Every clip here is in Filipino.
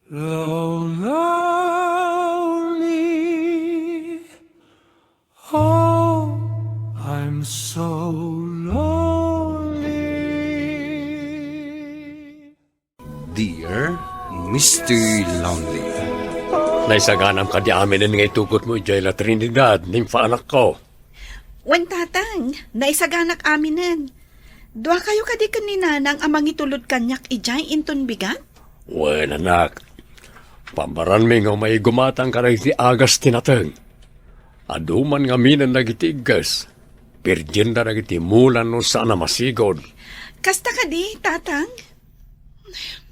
lonely. Oh, I'm so lonely. Dear Mr. Lonely. Naisaganam ka di amin nga itukot mo, Jayla Trinidad, nimfa anak ko. Wen tatang, naisaganak aminen. Dua kayo kadi kanina nang amang itulod kanyak ijay inton bigat? Wen anak, pambaran mi nga may gumatang ka na iti agas tinateng. Aduman nga minan nagitigas, virgin na nagitimulan no sana masigod. Kasta kadi, tatang?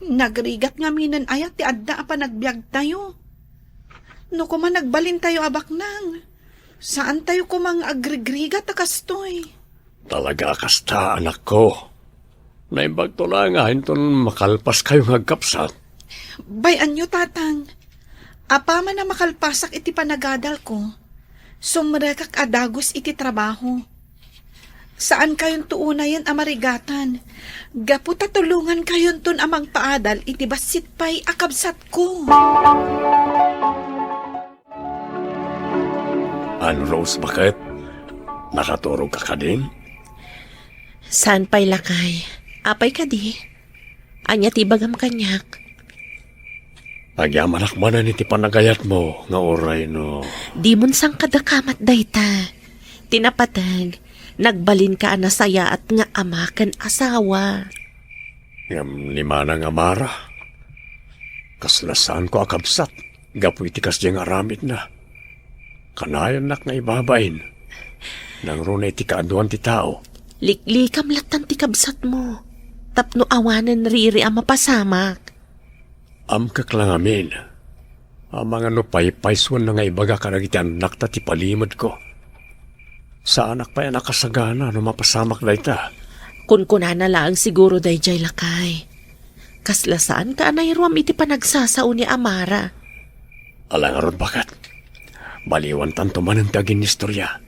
Nagrigat nga minan ayat ti adda pa nagbiag tayo. No kuma nagbalin tayo abak nang. Saan tayo kumang agrigrigat akastoy? Talaga kasta anak ko. Naimbag to lang nga, hinton makalpas kayo ngagkapsat. Bayan nyo, tatang. Apa man na makalpasak iti panagadal ko. Sumrekak adagos iti trabaho. Saan kayon tuunayan amarigatan? Gaputa tulungan kayon tun amang paadal iti basit pa'y akabsat ko. Rose, bakit? Nakaturog ka din? Saan pa'y lakay? Apay ka di? Anya tibagam kanyak. Nagyamanak man na niti panagayat mo, nga oray no. Di mon sang kadakamat dayta. Tinapatag, nagbalin ka anasaya at nga ama kan asawa. Ngam lima ng amara. Kaslasaan ko akabsat, gapu iti kas diyang aramid na. Kanayan nak nga ibabain. Nang runa iti kaaduan ti tao. Liklikam latan ti kabsat mo. Tapno awanan riri ang mapasamak. Amkak lang amin. Ang mga nupay-paiswan na nga ibaga karagiti anak ta ti palimod ko. Sa anak pa yan nakasagana no mapasamak na ita. Kunkuna na lang siguro day jay lakay. Kaslasaan ka anay ruam iti panagsasao ni Amara. Alangarod bakat. Baliwan tanto man ang taging istorya.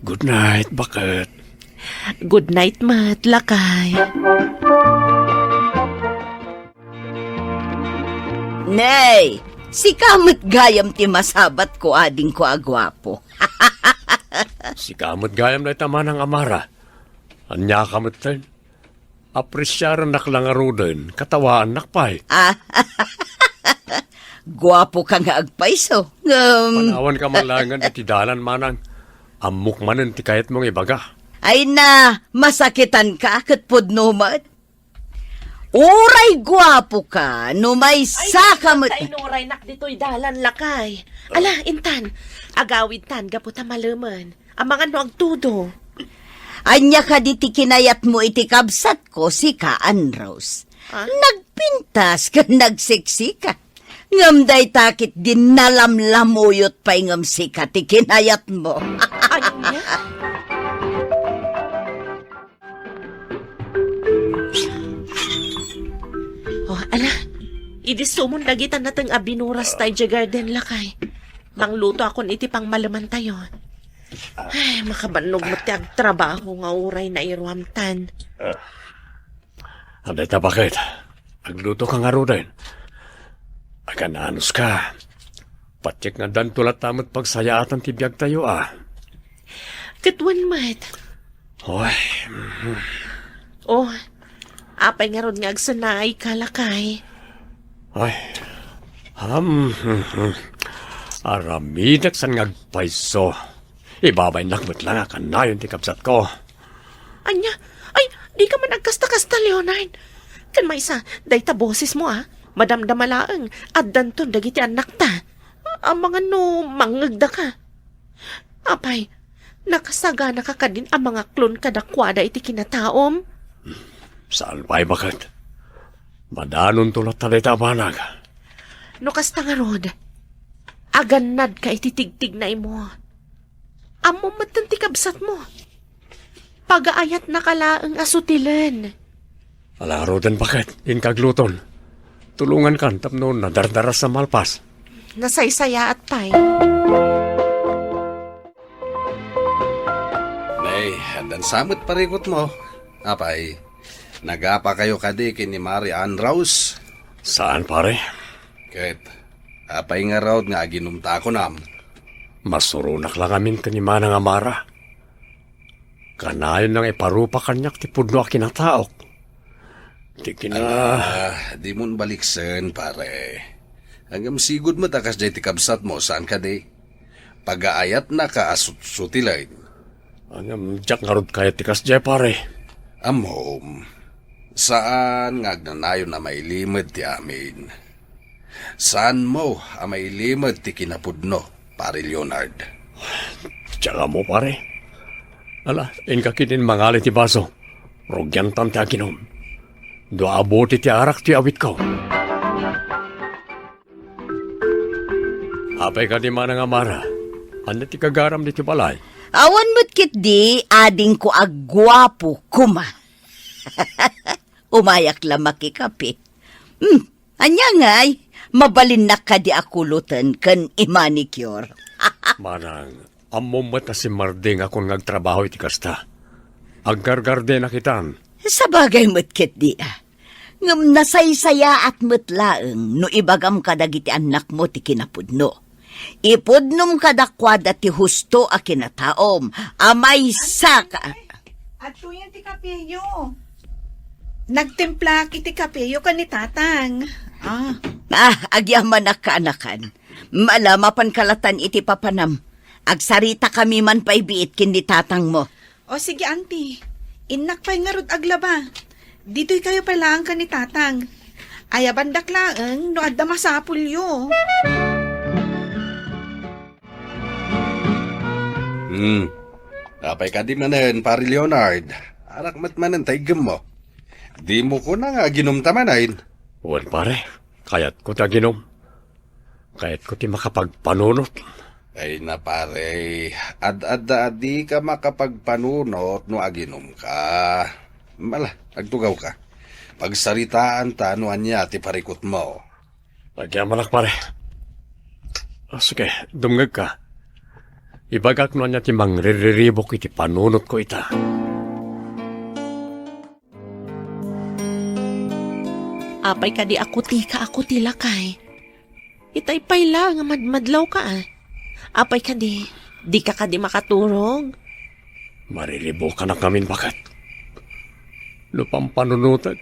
Good night, bakat. Good night, mat, lakay. Nay, si kamot gayam ti masabat ko ading ko agwapo. Si kamot gayam na itama ng amara. Anya kamot tayo. Apresyaran naklangaro din, katawaan nakpay. Gwapo ka nga agpaiso. Panawan ka malangan at idalan manang. Amok manan ti kayat mong ibaga. Ay na, masakitan ka kat pudnumat. Uray gwapo ka, no may sakamot. Ay, nuray nak dito'y dalan lakay. Ala, intan, agawid tan, gaputa malaman. Ang mga no agtudo. Anya ka diti kinayat mo iti kabsat ko, si Kaan Rose. Nagpintas ka, nagsiksika. Ngamday takit din nalamlamuyot pa'y ngamsika ti kinayat mo. Ayun niya. Oh, ala, idisumon dagitan natang abinuras tayo dya garden lakay. Mangluto akon iti pang malaman tayo. Ay, makabanog mo ti agtrabaho nga uray na iruamtan. Aday ta bakit? Agluto ka nga ro din. Agananos ka. Patsik nga dan tulat tamot pagsayaatan ti biyag tayo Katwan mat. Hoy. Oh, apay nga ron nga agsanay kalakay. Ay. Aramidak san ngagpaiso. Ibabay nakmat lang kanayon ti kapsat ko. Anya, ay, di ka man agkasta-kasta, Leonard. Kan may isa, dayta boses mo madamdamalaang, addan ton dagiti anak ta. Ang mga no, mangagda ka. Apay, nakasagana ka din ang mga klon kadakwada iti kinataom. Saan pa'y bakit? Madanon tulat talay tabanag. No kasta nga rod, aganad ka ititigtig na imo. Amo matanti kabsat mo. Pagaayat na kalaang asutilan. Alaro din bakit? Inkagluton. Tulungan kan tapno na dardaras sa malpas. Nasaysaya at pay. Nay, dan samot parigot mo. Apay, nagapa kayo kadi kini Mari Ann Rose. Saan pare? Ket, apay nga raw nga ginumta ko nam. Masurunak lang amin kanima ng amara. Kanayon nang iparupa kanyak ti pudno a kinataok. Di kina... Di mo baliksen, pare. Hanggang sigud mo takas jay tikabsat mo, saan ka di? Pag-aayat na ka asut-sutilain. Angam jak ngarod kaya tikas jay pare. Amom, saan nga agnanayon na may limit ti amin? Saan mo ang may limit ti kinapudno, pare Leonard? Tsaka mo pare. Ala, inkakinin mangali ti baso. Rogyan tan ti aginom. Do aboti ti arak ti awit ko. Apay ka di manang amara. Ano ti kagaram di ti balay? Awan mo't kit di, ading ko agwapo kuma. Umayak lang makikapi. Anya ngay, mabalin na ka di akulutan kan imanicure. Manang, amumat na si Marding akong nagtrabaho iti kasta. Aggargarde na kitan. Sa bagay mo't kit di ngam nasaysaya at mutlaeng no ibagam kadagiti anak mo ti kinapudno. Ipudnom kadakwada ti husto a kinataom, amay saka. At yan ti kapeyo. Nagtimpla iti kapeyo ka ni tatang. Agyaman na kaanakan. Malamapan kalatan iti papanam. Agsarita kami man paibiit kin ni tatang mo. O sige, auntie. Inak pa'y ngarod aglaba. Dito'y kayo palang ka ni tatang. Ayabandak laeng no adda masapulyo. Apay ka di manen, pare Leonard. Arak matmanan taigam mo. Di mo ko na nga ginumtamanayin. Wan pare, kayat ko ta ginom. Kayat ko ti makapagpanunot. Ay na pare, ad-ad-adi ka makapagpanunot no aginom ka. Mala, agtugaw ka. Pagsaritaan ta no anya ti parikot mo. Nagyamalak pare. Sige, dumgag ka. Ibagak no niya ti mangriribok iti panunot ko ita. Apay ka di ako ti lakay. Itay pay lang nga madmadlaw ka Apay ka di ka di makaturog. Mariribok ka na kamin bakat. Lupang panunutan.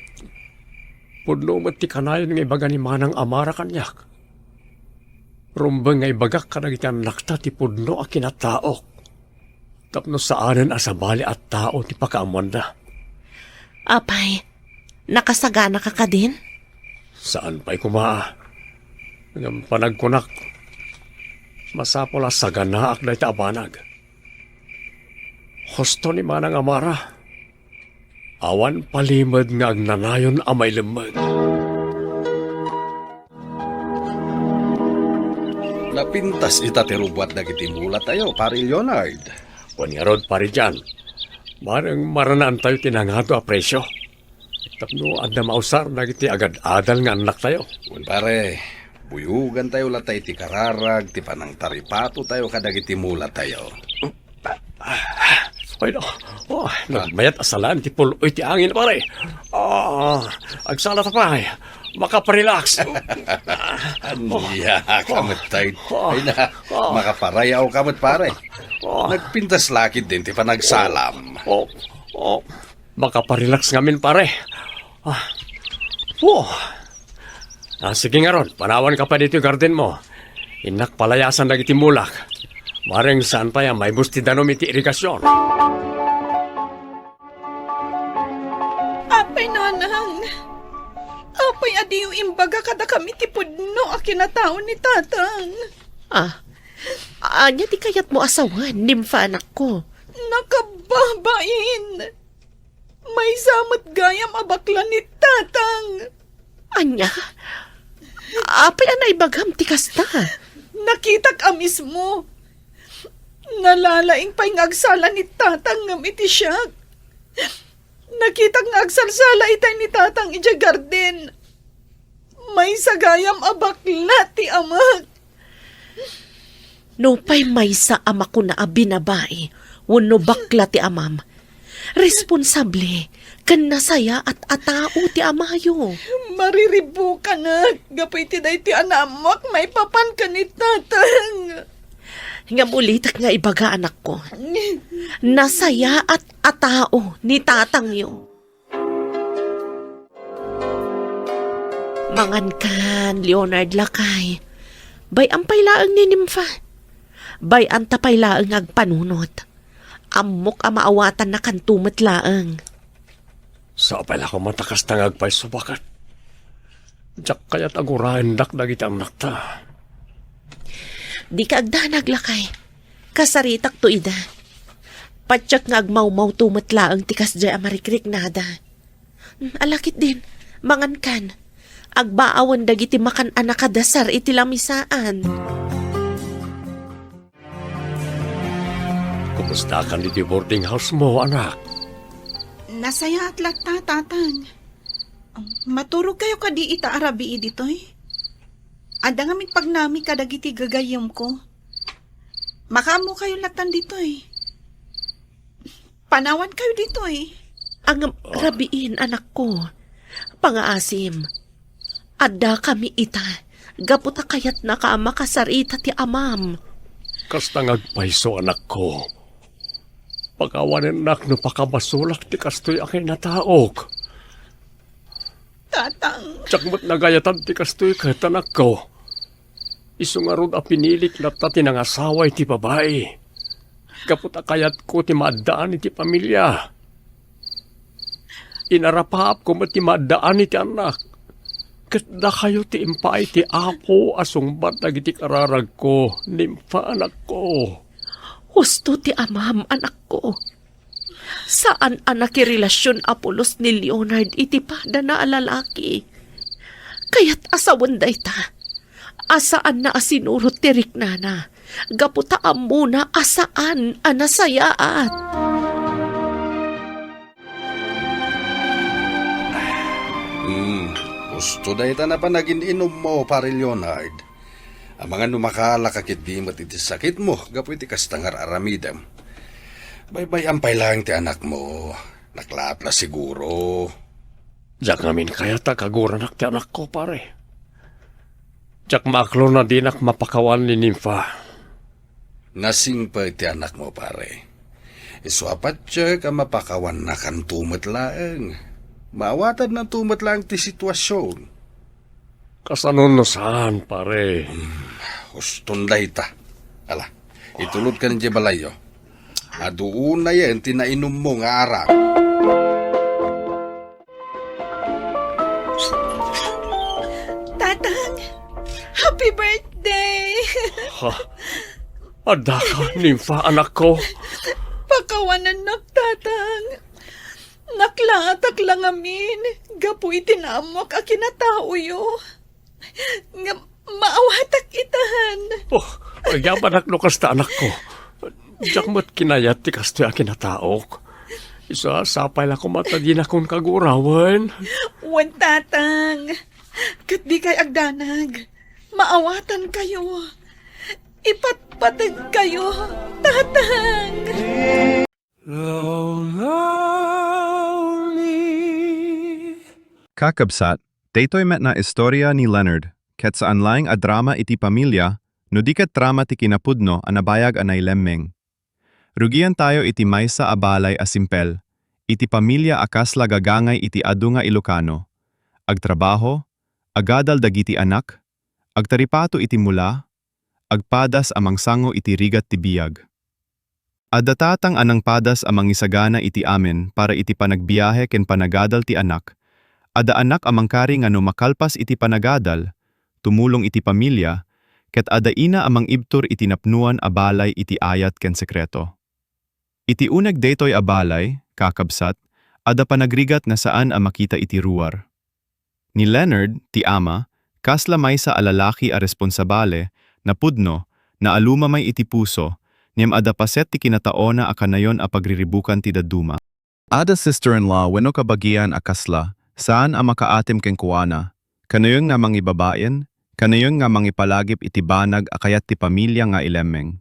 Pudno mat ti kanayon nga ibaga ni manang amara kanyak. Rumbang nga ibagak ka na itiang nakta ti pudno a kinataok. Tapno saanan asabali at tao ti pakaamwanda. Apay, nakasagana ka din? Saan pa'y kumaa? Ngam panagkunak. Masapol a saganaak na iti abanag. Husto ni manang amara. Awan palimad nga agnanayon amay lemag. Napintas itatirubwat na kitimula tayo, pare Leonard. Kunyarod pari dyan. Marang maranaan tayo tinangato a presyo. Tapno adna mausar na kiti agad-adal nga anak tayo. Kung pare, buyugan tayo latay ti kararag, ti panang taripato tayo kadagiti mula tayo. Ay no, nagmayat asalan ti puloy ti angin pare. Agsala ta pa, makaparelax. Aniya, kamot tayo. Ay na, makaparayaw kamot pare. Nagpintas lakid din ti panagsalam. Makaparelax ngamin pare. Sige nga ron, panawan ka pa dito yung garden mo. Inak palayasan na iti mulak. Mareng saan pa yan, may busti danom iti irigasyon. Apay nanang. Apay adiyo imbaga kada kami ti pudno a kinatao ni tatang. Anya di kayat mo asawan, nimfa anak ko. Nakababain. May samot gayam abakla ni tatang. Anya? Apay anay bagam ti kasta. Nakita ka mismo. Nalalaing pa'y ngagsala ni tatang ngam iti siya. Nakita nga agsarsala itay ni tatang iti garden. May sagayam abakla ti amak. No pa'y may sa ama ko na abinabae, wano bakla ti amam. Responsable, kan nasaya at atao ti amayo. Mariribo ka na. Gapoy ti day ti anamak, may papan ka ni tatang. Nga mulitak nga ibaga anak ko. Nasaya at atao ni tatang yo. Mangan kan, Leonard Lakay. Bay ang pailaang ni Nympha. Bay ang tapailaang agpanunot. Amok ang maawatan na kantumat laang. Sa pala ko matakas tangag pa'y subakat. Diyak kaya't agurahin dakdagit ang nakta. Di ka agdanag lakay. Kasaritak to ida. Patsak nga agmaumaw tumat laang tikas jay amarikrik nada. Alakit din, mangan kan. Agbaawan dagiti makan anak kadasar iti lamisaan. Kumusta ka ni di boarding house mo, anak? Nasaya at lata, tatang. Maturog kayo ka di ita arabi ditoy. Ada nga mit pagnami kadagiti gagayom ko. Makamo kayo latan ditoy. Panawan kayo ditoy. Ang rabiin anak ko. Pangaasim. Ada kami ita. Gaputa kayat na ka makasarita ti amam. Kastangag paiso, anak ko. Pagawanin nak no pakamasulak ti kastoy akin nataok. Tatang. Tiyakmat nagayatan ti kastoy kahit anak ko. Isungarod a pinilik na ta tinangasaway ti babae. Kaputa kayat ko ti maadaan iti pamilya. Inarapahap ko ti maadaan iti anak. Katda kayo ti impay ti apo asungbat dagiti kararag ko. Nympha, anak ko. Husto ti amam anak ko. Saan anak relasyon Apolos ni Leonard iti pada na alalaki? Kaya't asawan day ta. Asaan na asinurot ti riknana. Gaputaan muna asaan anasayaat. Gusto dahi ta na pa naging inom mo, pare Leonard. Ang mga numakala kakit di matiti sakit mo, gapoy ti kastangar aramidam. Baybay ampay lang ti anak mo. Naklapla siguro. Diyak namin kaya ta kaguranak ti anak ko, pare. Diyak maklo na dinak mapakawan ni Nympha. Nasing pa ti anak mo, pare. Iswapat siya ka mapakawan na kan tumat laeng. Maawatan na tumat lang ti sitwasyon. Kasanon no saan, pare? Huston dahi ta. Ala, itulod ka ng balayo. Aduun na yan, tinainom mo nga arang. Tatang, happy birthday! Ha? Ada ka, Nympha, anak ko. Pakawanan nak, tatang. Naklatak lang amin. Gapoy tinamok a kinatao yo. Nga maawatak itahan. Oh, agyaban naklukas ta anak ko. Diyak mo't kinayat ti kastoy akin na taok. Isa, sapay lang kumatagin akong kagurawan. Wan tatang. Kat di kay agdanag. Maawatan kayo. Ipatpatag kayo, tatang. Lonely. Kakabsat, daytoy met na istorya ni Leonard, ket saan laing a drama iti pamilya, no di ket drama ti kinapudno anabayag anay lemmeng. Rugian tayo iti maysa a balay a simpel, iti pamilya akas lagagangay iti adu nga Ilocano. Agtrabaho, agadal dagiti anak, agtaripato iti mula, agpadas amang sango iti rigat ti biyag. Adatatang anang padas amang isagana iti amen para iti panagbiyahe ken panagadal ti anak. Ada anak amang kari nga no makalpas iti panagadal, tumulong iti pamilya, ket ada ina amang ibtur iti napnuan a balay iti ayat ken sekreto. Iti uneg daytoy a balay, kakabsat, ada panagrigat nga saan a makita iti ruwar. Ni Leonard, ti ama, kasla maysa a lalaki a responsabale, na pudno, na alumamay iti puso, niyam ada paset ti kinataona a kanayon a pagriribukan ti daduma. Ada sister-in-law wenno kabagian a kasla, saan a makaatim ken kuana, kanayon nga mangibabaen, kanayon nga mangipalagip iti banag a kayat ti pamilya nga ilemmeng.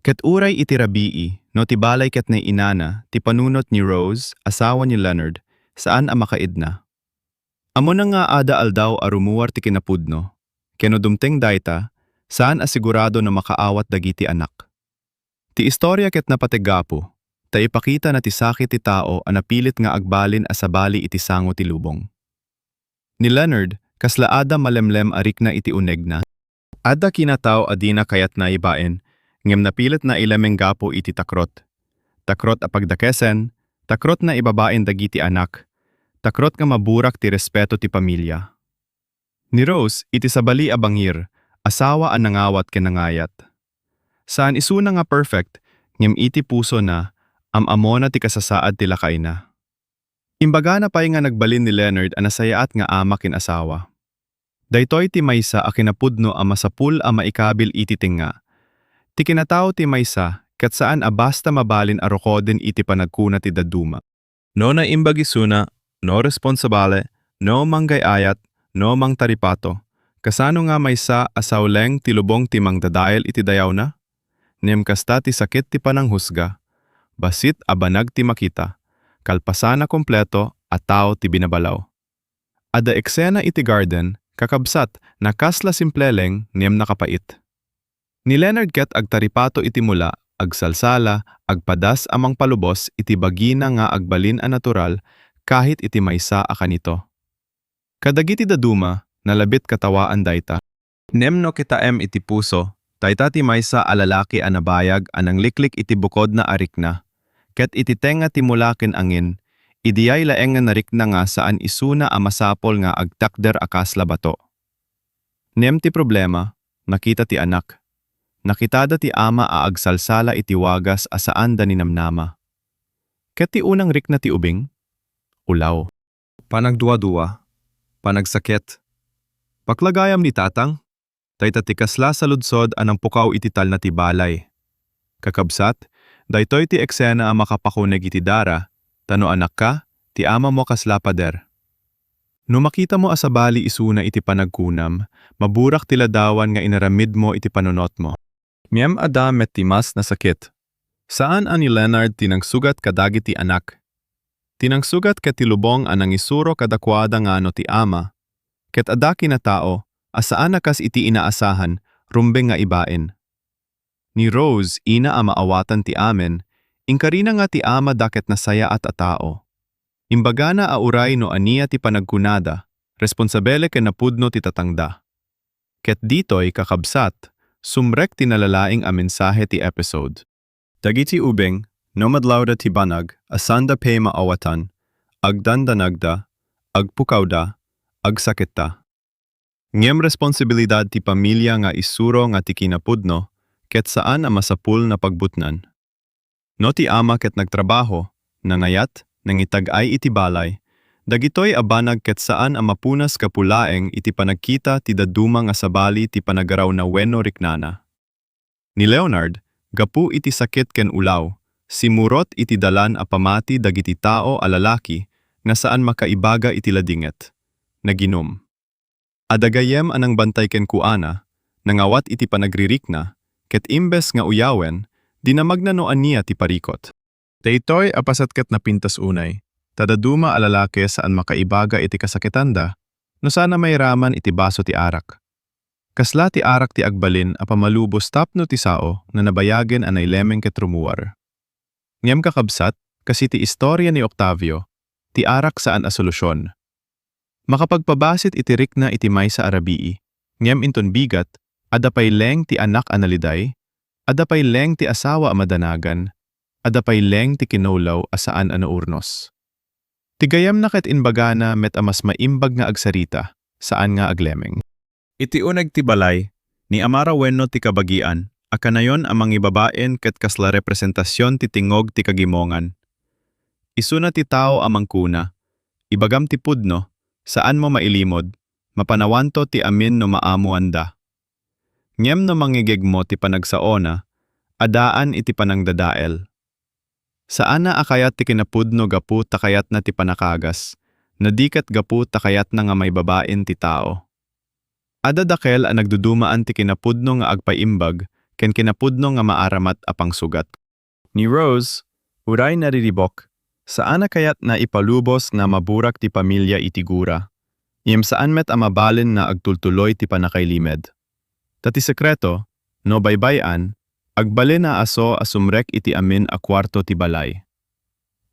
Ket uray iti rabii, no ti balay ket na inana, ti panunot ni Rose, asawa ni Leonard, saan a makaidna. Amo na nga ada aldaw arumuar ti kinapudno, keno dumteng dayta, saan asigurado na makaawat dagiti anak. Ti istorya ket napatigapo, ta ipakita na ti sakit ti tao a napilit nga agbalin asabali iti sango ti lubong. Ni Leonard, kasla ada malemlem arik na iti uneg na. Ada kinataw adina kayat na ibaen, ngem napilit na ilemeng gapo iti takrot. Takrot a pagdakesen, takrot na ibabaen dagiti anak, takrot nga maburak ti respeto ti pamilya. Ni Rose, iti sabali a bangir, asawa ang nangawat kenangayat. Saan isuna nga perfect, ngem iti puso na, amamo na ti kasasaad ti lakay na. Imbaga na pa'y nga nagbalin ni Leonard ang nasayaat nga ama kin asawa. Daytoy ti maysa a kinapudno a masapul a maikabil iti tinga. Ti kinatao ti maysa, ket saan a basta mabalin a rokoden iti panagkuna ti daduma. No na imbagisuna, no responsabale, no manggayayat, no mangtaripato. Kasano nga maysa asawleng ti lubong ti mangdadael iti dayaw na? Nem kasta ti sakit ti pananghusga. Basit abanag ti makita. Kalpasana kompleto at tao ti binabalaw. Ada eksena iti garden, kakabsat na kasla simpleleng niyem nakapait. Ni Leonard ket agtaripato iti mula, agsalsala, agpadas amang palubos iti bagina nga agbalin a natural kahit iti maysa a kanito. Kadagiti daduma, nalabit katawaan dayta. Nemno kitaem iti puso, dayta ti maysa a lalaki a nabayag anang liklik iti bukod na arik na. Ket iti tenga ti mulaken angin, idiyay laeng nga narik na nga saan isuna a masapol nga agtakder akasla bato. Nem ti problema, nakita ti anak. Nakitada ti ama a agsalsala iti wagas a saan da ninamnama. Ket ti unang rik na ti ubing? Ulaw. Panagduwa-duwa. Panagsakit. Paklagayam ni tatang, dayta ti kasla sa ludsod anang pukaw iti tal na ti balay. Kakabsat, daytoy ti eksena a makapakuneg iti dara, tano anak ka, ti ama mo kasla pader. No makita mo asabali isuna iti panagkunam, maburak ti ladawan nga inaramid mo iti panunot mo. Miyem ada met ti mas na sakit. Saan ani Leonard tinangsugat kadagiti anak? Tinangsugat ket ti lubong anang isuro kadakwada nga no ti ama, ket ada kinatao, asaan nakas iti inaasahan, rumbeng nga ibaen. Ni Rose, ina a maawatan ti amen, ingkarina nga ti ama daket nasaya at atao. Imbaga na auray no aniya ti panagkunada, responsabele ken napudno ti tatangda. Ket ditoy kakabsat, sumrek ti nalalaing a mensahe ti episode. Dagiti ubeng, no madlawda ti banag, asanda pay maawatan, agdandanagda, agpukawda, agsakita. Ngem responsibilidad ti pamilya nga isuro nga ti kinapudno, ket saan a masapul na pagbutnan. No ti ama ket nagtrabaho, nangayat, nangitag-ay iti balay, dagitoy abanag ket saan a mapunas kapulaeng iti panagkita ti daduma nga sabali ti panagaraw na wenno riknana. Ni Leonard, gapu iti sakit ken ulaw, simurot iti dalan a pamati dagiti tao a lalaki nga saan makaibaga iti ladinget. Naginom. Adagayem anang bantay ken kuana, nangawat iti panagririkna, ket imbes nga uyawen, dinamag na noan niya ti parikot. Daytoy apasat ket napintas unay, tadaduma a lalaki saan makaibaga iti kasakitanda, no sana may raman iti baso ti arak. Kasla ti arak ti agbalin a pamalubos tapno ti sao na nabayagen anay lemeng ket rumuar. Ngem kakabsat, kasi ti istorya ni Octavio, ti arak saan a solusyon. Makapagpabasit iti rikna iti maysa arabii, ngem inton bigat, adapay leng ti anak analiday, adapay leng ti asawa a madanagan, adapay leng ti kinulaw asaan anaurnos. Tigayam na ket inbagana met amas maimbag nga agsarita, saan nga aglemeng. Iti uneg ti balay, ni amara wenno ti kabagian, akanayon amang ibabaen ket kasla representasyon ti tingog ti kagimongan. Isuna ti tao amang kuna, ibagam ti pudno, saan mo mailimod, mapanawanto ti amin no maamuanda. Ngem no mangigeg mo ti panagsaona, adaan iti panangdadael. Saan na akayat ti kinapudno gapu takayat na ti panakagas, nadikat gapu takayat na nga may babaen ti tao. Ada dakel a nagdudumaan ti kinapudno nga agpaimbag, ken kinapudno nga maaramat apang sugat. Ni Rose, uray nariribok, saan na kayat na ipalubos nga maburak ti pamilya iti gura. Iyem saan met amabalin na agtultuloy ti panakailimed. Tati sekreto, no baybayan, agbalin na aso asumrek iti amin a kwarto ti balay.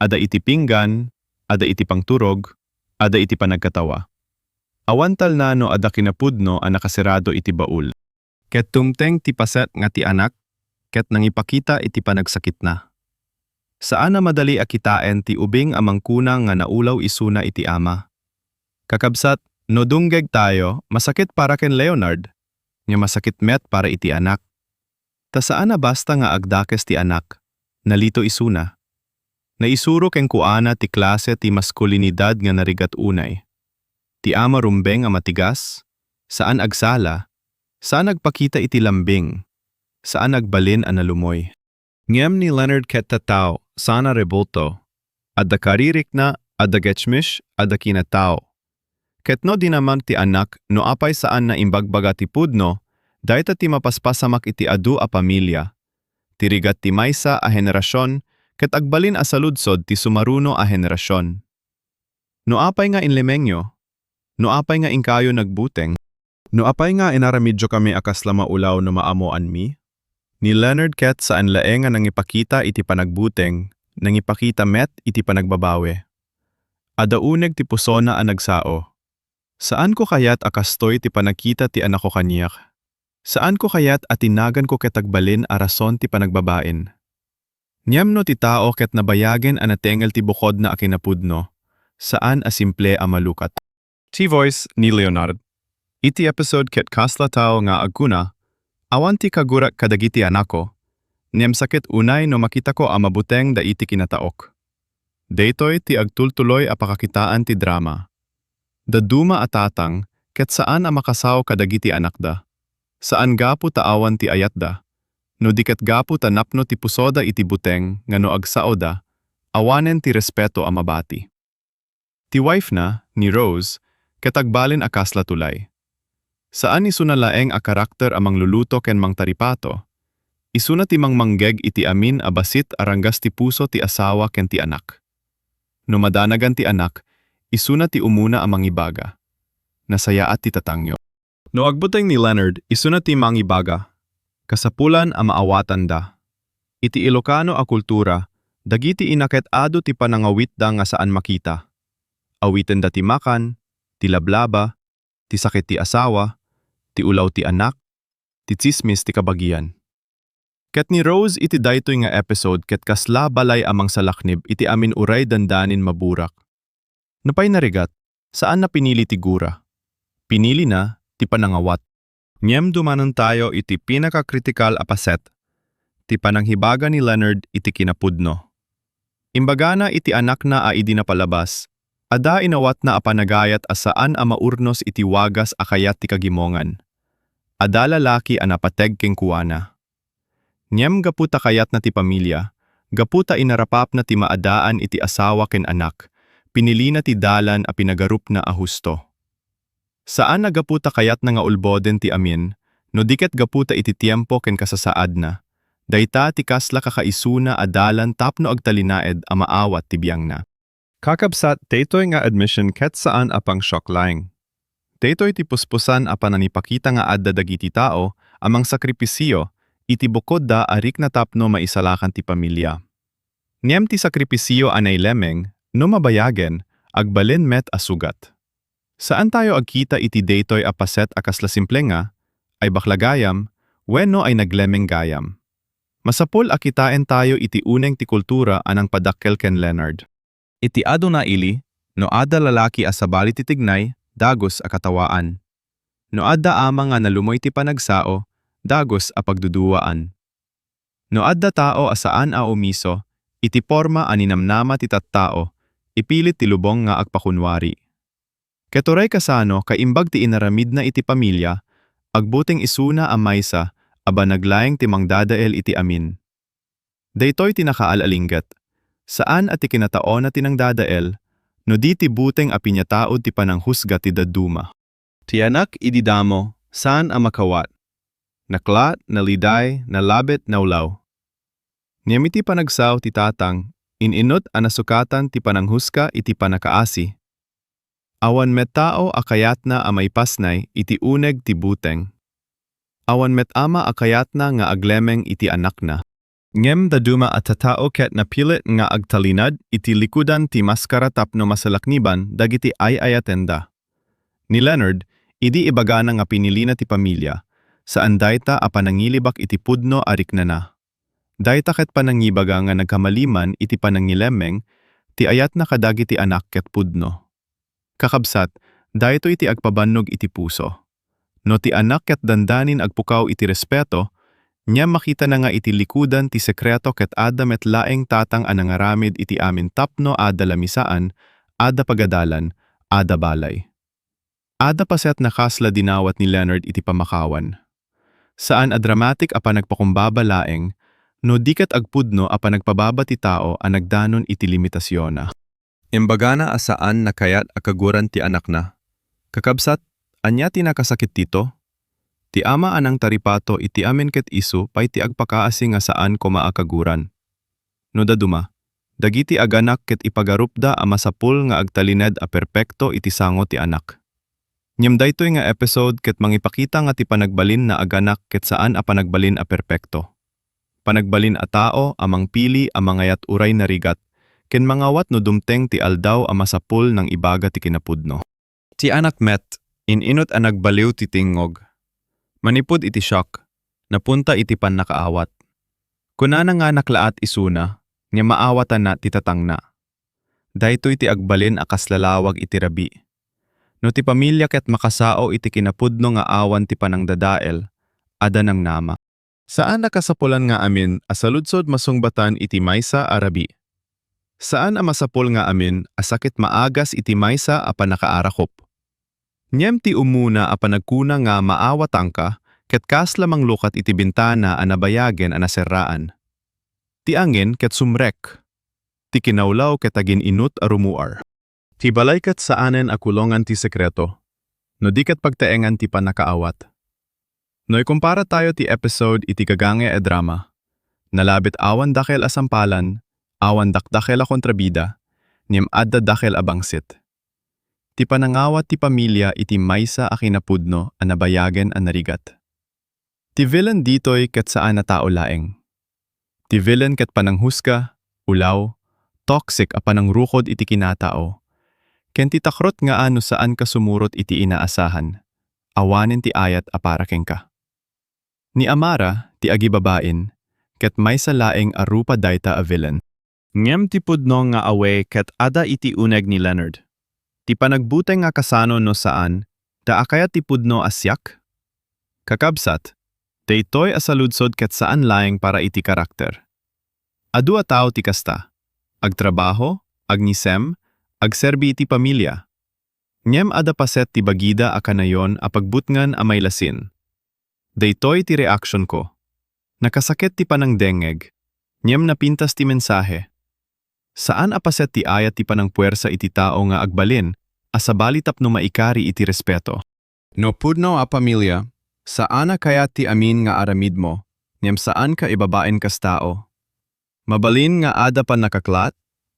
Ada iti pinggan, ada iti pangturog, ada iti panagkatawa. Awantal na no ada kinapudno a nakasirado iti baul. Ket tumteng ti paset nga ti anak, ket nangipakita iti panagsakit na. Saan na madali akitaen ti ubing amang kunang nga naulaw isuna iti ama. Kakabsat, no dunggeg tayo, masakit para ken Leonard, nga masakit met para iti anak. Ta saan na basta nga agdakes ti anak, nalito isuna. Naisuro ken kuana ti klase ti maskulinidad nga narigat unay. Ti ama rumbeng a matigas, saan agsala, saan nagpakita iti lambing, saan nagbalin a nalumoy. Ngem ni Leonard ket tatao, sana rebulto, adda karirik na, adda getchmish, adda kinatao. Ket no dinaman ti anak, no apay saan na imbagbaga ti pudno, dayta ti mapaspasamak iti adu a pamilya. Tirigat ti maysa a henerasyon, ket agbalin a saludsod ti sumaruno a henerasyon. No apay nga inlemengyo, no apay nga ingkayo nagbuteng, no apay nga inaramidyo kami akas lama ulaw no maamoan mi, ni Leonard ket saan laeng nga nangipakita iti panagbuteng, nangipakita met iti panagbabawe. Adauneg ti pusona a nagsao. Saan ko kayat akastoy ti panakita ti anak ko kaniyak? Saan ko kayat atinagan ko ketagbalin a rason ti panagbabain? Niyam no ti tao ket nabayagen a natengel ti bukod na akinapudno, saan a simple a malukat. T-Voice ni Leonard. Iti episode ket kasla tao nga agkuna, awan ti kagurak kadagiti anako, niyam sakit unay no makita ko a mabuteng da iti kinataok. Daytoy ti agtultuloy a pakakitaan ti drama. Daduma atatang, ket saan a makasaw kadagiti anakda. Saan gapu taawan ti ayatda. No diket gapu tanapno ti pusoda iti buteng nga no agsaoda, awanen ti respeto a mabati. Ti wife na, ni Rose, ketagbalin a kasla tulay. Saan isuna laeng a karakter amang luluto ken mang taripato, isuna ti mang manggeg iti amin a basit aranggas ti puso ti asawa ken ti anak. No madanagan ti anak, isuna ti umuna amang ibaga. Nasayaat ti tatangyo. No agbuteng ni Leonard, isuna ti mang ibaga. Kasapulan a maawatan da. Iti Ilocano a kultura, dagiti inaket ado ti panangawit da nga saan makita. Awiten da ti makan, ti lablaba, ti sakit ti asawa, ti ulaw ti anak, ti tsismis ti kabagian. Ket ni Rose iti daytoy nga episode ket kasla balay amang salaknib iti amin uray dandanin maburak. Napay narigat, saan na pinili ti gura? Pinili na ti panangawat. Ngem dumanon tayo iti pinakakritikal a paset, ti pananghibaga ni Leonard iti kinapudno. Imbagana iti anak na a idi napalabas, ada inawat na apanagayat asaan a maurnos iti wagas a kayat ti kagimongan. Ada lalaki a napateg keng kuana. Ngem gaputa kayat na ti pamilya, gaputa inarapap na ti maadaan iti asawa ken anak, pinili na ti dalan a pinagarup na a husto. Saan na gaputa kayat na nga ulboden ti amin, no diket gaputa iti tiempo ken kasasaad na, dayta ti kasla kakaisuna a dalan tapno agtalinaed a maawat ti biyang na. Kakabsat, daytoy nga admission ket saan apang shockline. Daytoy ti puspusan a pananipakita nga adda dagiti tao, amang sakripisiyo, iti bukod da arik na tapno maisalakan ti pamilya. Ngem ti sakripisiyo anay lemeng, no mabayagen, agbalin met asugat. Saan tayo agkita iti daytoy a paset a kasla simple nga, ay baklagayam, wenno ay naglemeng gayam. Masapul akitain tayo iti uneng ti kultura anang padakkel ken Leonard. Iti ado na ili, no ada lalaki a sabali ti tignay, dagos a katawaan. No adda ama nga nalumoy ti panagsao, dagos a pagduduwaan. No adda tao a saan a umiso, iti porma aninamnama ti tattao, ipilit ti lubong nga agpakunwari. Ketoray kasano kaimbag ti inaramid na iti pamilya, agbuting isuna a maysa, aba naglaeng ti mangdadael iti amin. Daytoy tinakaalalinggat, saan at ti kinataon na tinangdadael, no di ti buteng a pinyataod ti pananghusga ti daduma. Ti anak ididamo, saan a makawat. naklat, naliday, nalabit, naulaw. Niyam iti panagsaw ti tatang, ininot anasukatan ti pananghuska iti panakaasi. Awan met tao akayat na amay pasnay iti uneg ti buteng. Awan met ama akayat na nga aglemeng iti anak na. Ngem daduma at tatao ket napilit nga agtalinad iti likudan ti maskara tapno masalakniban dagiti ay-ayatenda. Ni Leonard, idi ibagana nga pinilina ti pamilya, saan dayta a panangilibak iti pudno ariknana. Dayta ket panangibaga nga nagkamaliman iti panangilemeng, ti ayat na kadagiti anak ket pudno. Kakabsat, dayto iti agpabannog iti puso. No ti anak ket dandanin agpukaw iti respeto, nya makita na nga iti likudan ti sekreto ket ada met laeng tatang anangaramid iti amin tapno ada lamisaan, ada pagadalan, ada balay. Ada paset nakasla dinawat ni Leonard iti pamakawan. Saan a dramatic a panagpakumbaba laeng, no dikat agpudno a panagpababa ti tao a nagdanon iti limitasyona. Imbagana asaan nakayat akaguran ti anak na. Kakabsat, anya ti nakasakit tito? Ti ama anang taripato iti amin ket isu pay ti agpakaasi nga saan ko maakaguran. No daduma, dagiti aganak ket ipagarupda a masapul nga agtalined a perpekto iti sango ti anak. Nyem daytoy nga episode ket mangipakita nga ti panagbalin na aganak ket saan a panagbalin a perpekto. Panagbalin a tao amang pili a mangayat uray na rigat, ken mangawat no dumteng ti aldaw a masapul ng ibaga ti kinapudno. Ti anak met, ininot a nagbaliw ti tingog. Manipod iti shock, napunta iti panakaawat. Kunana nga naklaat isuna, nga maawatan na ti tatang na. Daytoy ti agbalin akas lalawag iti rabi. No ti pamilya ket makasao iti kinapudno nga awan ti panangdadael, ada ng nama. Saan nakasapulan nga amin asaludsod masungbatan iti maysa a rabi? Saan a masapul nga amin asakit maagas iti maysa a panakaarakop? Nyem ti umuna a panagkuna nga maawatang ka, ket kas lamang lukat iti bintana a nabayagen a naserraan. Ti angin ket sumrek, ti kinawlaw ket agin inut a rumuar. Ti balay ket saanen a kulongan ti sekreto, no di ket pagtaengan ti panakaawat. No ikumpara tayo ti episode iti gagange e drama, nalabit awan dakel a sampalan, awan dakdakel a kontrabida, nyem adda dakel a bangsit. Ti panangawat ti pamilya iti maysa a kinapudno a nabayagen a narigat. Ti villain ditoy ket saan na tao laeng. Ti villain ket pananghuska, ulaw, toxic a panangrukod iti kinatao. Ken ti takrot nga ano saan ka sumurot iti inaasahan, awanen ti ayat a parakeng ka. Ni Amara, ti agibabain, ket maysa laeng a rupa dayta a villain. Ngem ti pudno nga awe ket ada iti uneg ni Leonard. Ti panagbuteng nga kasano no saan, da akaya ti pudno asyak? Kakabsat, daytoy asaludsod ket saan laeng para iti karakter. Adu a tao ti kasta, agtrabaho, agnisem, agserbi iti pamilya. Nyem ada paset ti bagida a kanayon a pagbutngan a may lasin. Daytoy ti reaksyon ko. Nakasakit ti panangdengeg, nyem napintas ti mensahe. Saan apaset ti ayat ti panangpuwersa iti tao nga agbalin, asabali tapno maikari iti respeto. No pudno a pamilya, saan na kaya ti amin nga aramid mo, ngem saan ka ibabain kas tao? Mabalin nga ada pa nakaklat,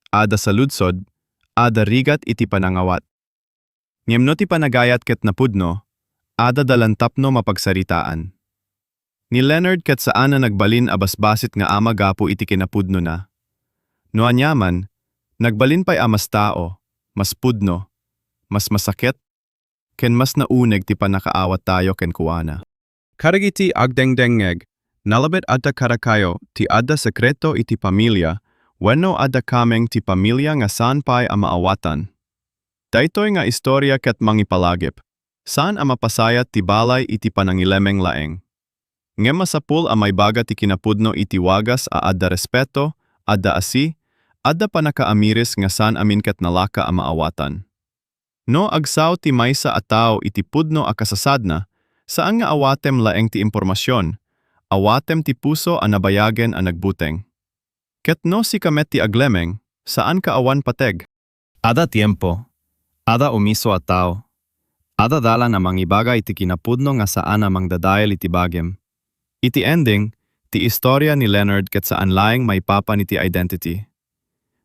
ada saludsod, ada rigat iti panangawat. Ngem no ti panagayat ket napudno, ada dalantapno mapagsaritaan. Ni Leonard ket saan na nagbalin abasbasit nga ama gapo iti kinapudno na. No anyaman, nagbalin pa'y amas tao, mas pudno, mas masakit, ken mas nauneg ti panakaawat tayo ken kuwana. Karagiti agdengdengeg, nalabit adda karakayo ti adda sekreto iti pamilya, wenno adda kameng ti pamilya nga saan pa'y amaawatan. Daytoy nga istorya ket mangipalagip, saan amapasayat ti balay iti panangilemeng laeng. Ngem masapul a may baga ti kinapudno iti wagas a adda respeto, adda asi, adda panakaamiris nga saan amin ket nalaka a maawatan. No agsaw ti maysa a tao iti pudno a kasasadna, saan nga awatem laeng ti impormasyon, awatem ti puso a nabayagen a nagbuteng. Ket no si kamet ti aglemeng, saan ka awan pateg? Ada tiempo, ada umiso a tao, ada dalan a mangibaga iti kinapudno nga saan a mangdadayal iti bagem. Iti ending, ti istorya ni Leonard ket saan laeng may papan iti identity.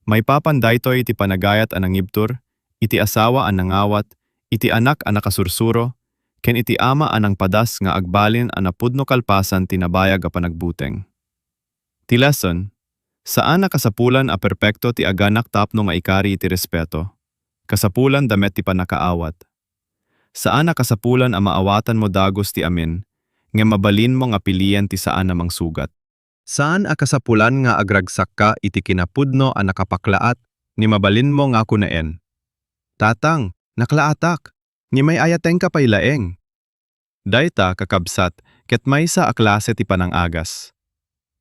May papan daytoy iti panagayat ang nangibtur, iti asawa ang nangawat, iti anak ang nakasursuro, ken iti ama anang padas nga agbalin ang napudno kalpasan tinabayag a panagbuteng. Ti lesson, saan nakasapulan a perpekto ti aganak tapno nga ikari iti respeto. Kasapulan damet ti panakaawat. Saan nakasapulan a maawatan mo dagos ti amin, nga mabalin mo nga pilian ti saan namang sugat. Saan akasapulan nga agragsak ka iti kinapudno a nakapaklaat, ni mabalin mo nga kunaen. Tatang, naklaatak, ni may ayateng ka pay laeng. Dayta kakabsat, ket maysa a klase ti panangagas.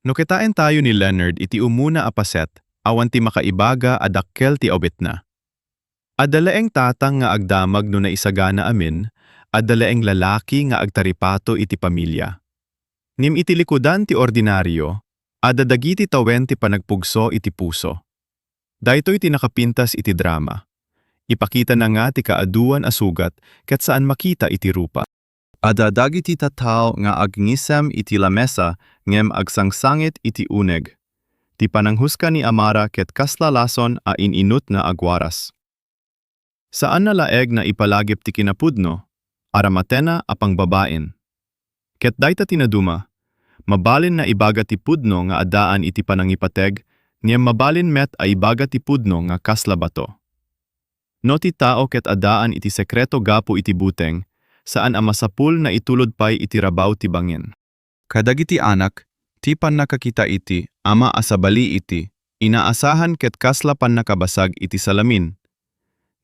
No kitain tayo ni Leonard iti umuna a paset, awan ti makaibaga a dakkel ti obit na. Adalaeng tatang nga agdamag no naisagana amin, adalaeng lalaki nga agtaripato iti pamilya. Nim iti likudan ti ordinaryo, adadagiti tawen ti panagpugso iti puso. Daytoy ti nakapintas iti drama. Ipakita na nga ti kaaduan a sugat ket saan makita iti rupa. Adadagiti tataw nga agngisem iti lamesa ngem agsangsangit iti uneg. Ti pananghuska ni Amara ket kaslalason a ininut na agwaras. Saan nalaeg na ipalagip ti kinapudno, aramatena apang babaen. Ket dayta tinaduma, mabalin na ibaga ti pudno nga adaan iti panangipateg, niyem mabalin met a ibaga ti pudno nga kaslabato. No ti tao ket adaan iti sekreto gapo iti buteng, saan a masapul na itulod pay iti rabaw ti bangin. Kadagiti anak, ti pan nakakita iti, ama asabali iti, inaasahan ket kasla pan nakabasag iti salamin.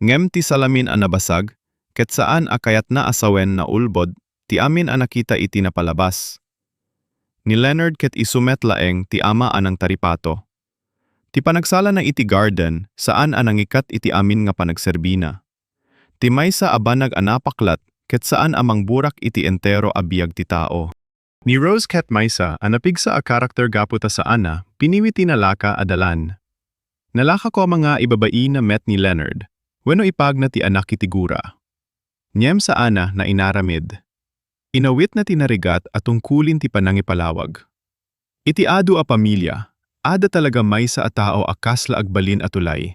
Ngem ti salamin a nabasag, ket saan akayat na asawen na ulbod, ti amin a nakita iti napalabas. Ni Leonard ket isumet laeng ti ama anang taripato. Ti panagsala na iti garden, saan anangikat iti amin nga panagserbina. Ti maysa a banag a napaklat, ket saan amang burak iti entero a biag ti tao. Ni Rose ket maysa a napigsa a karakter gaputa sa ana, piniwi tinalaka adalan. Nalaka ko mga ibabai na met ni Leonard. Wenno ipag na ti anak iti gura. Niyem sa ana na inaramid. Inawit na tinarigat at tungkulin ti panangipalawag. Iti adu a pamilya, ada talaga may sa atao akasla agbalin atulay.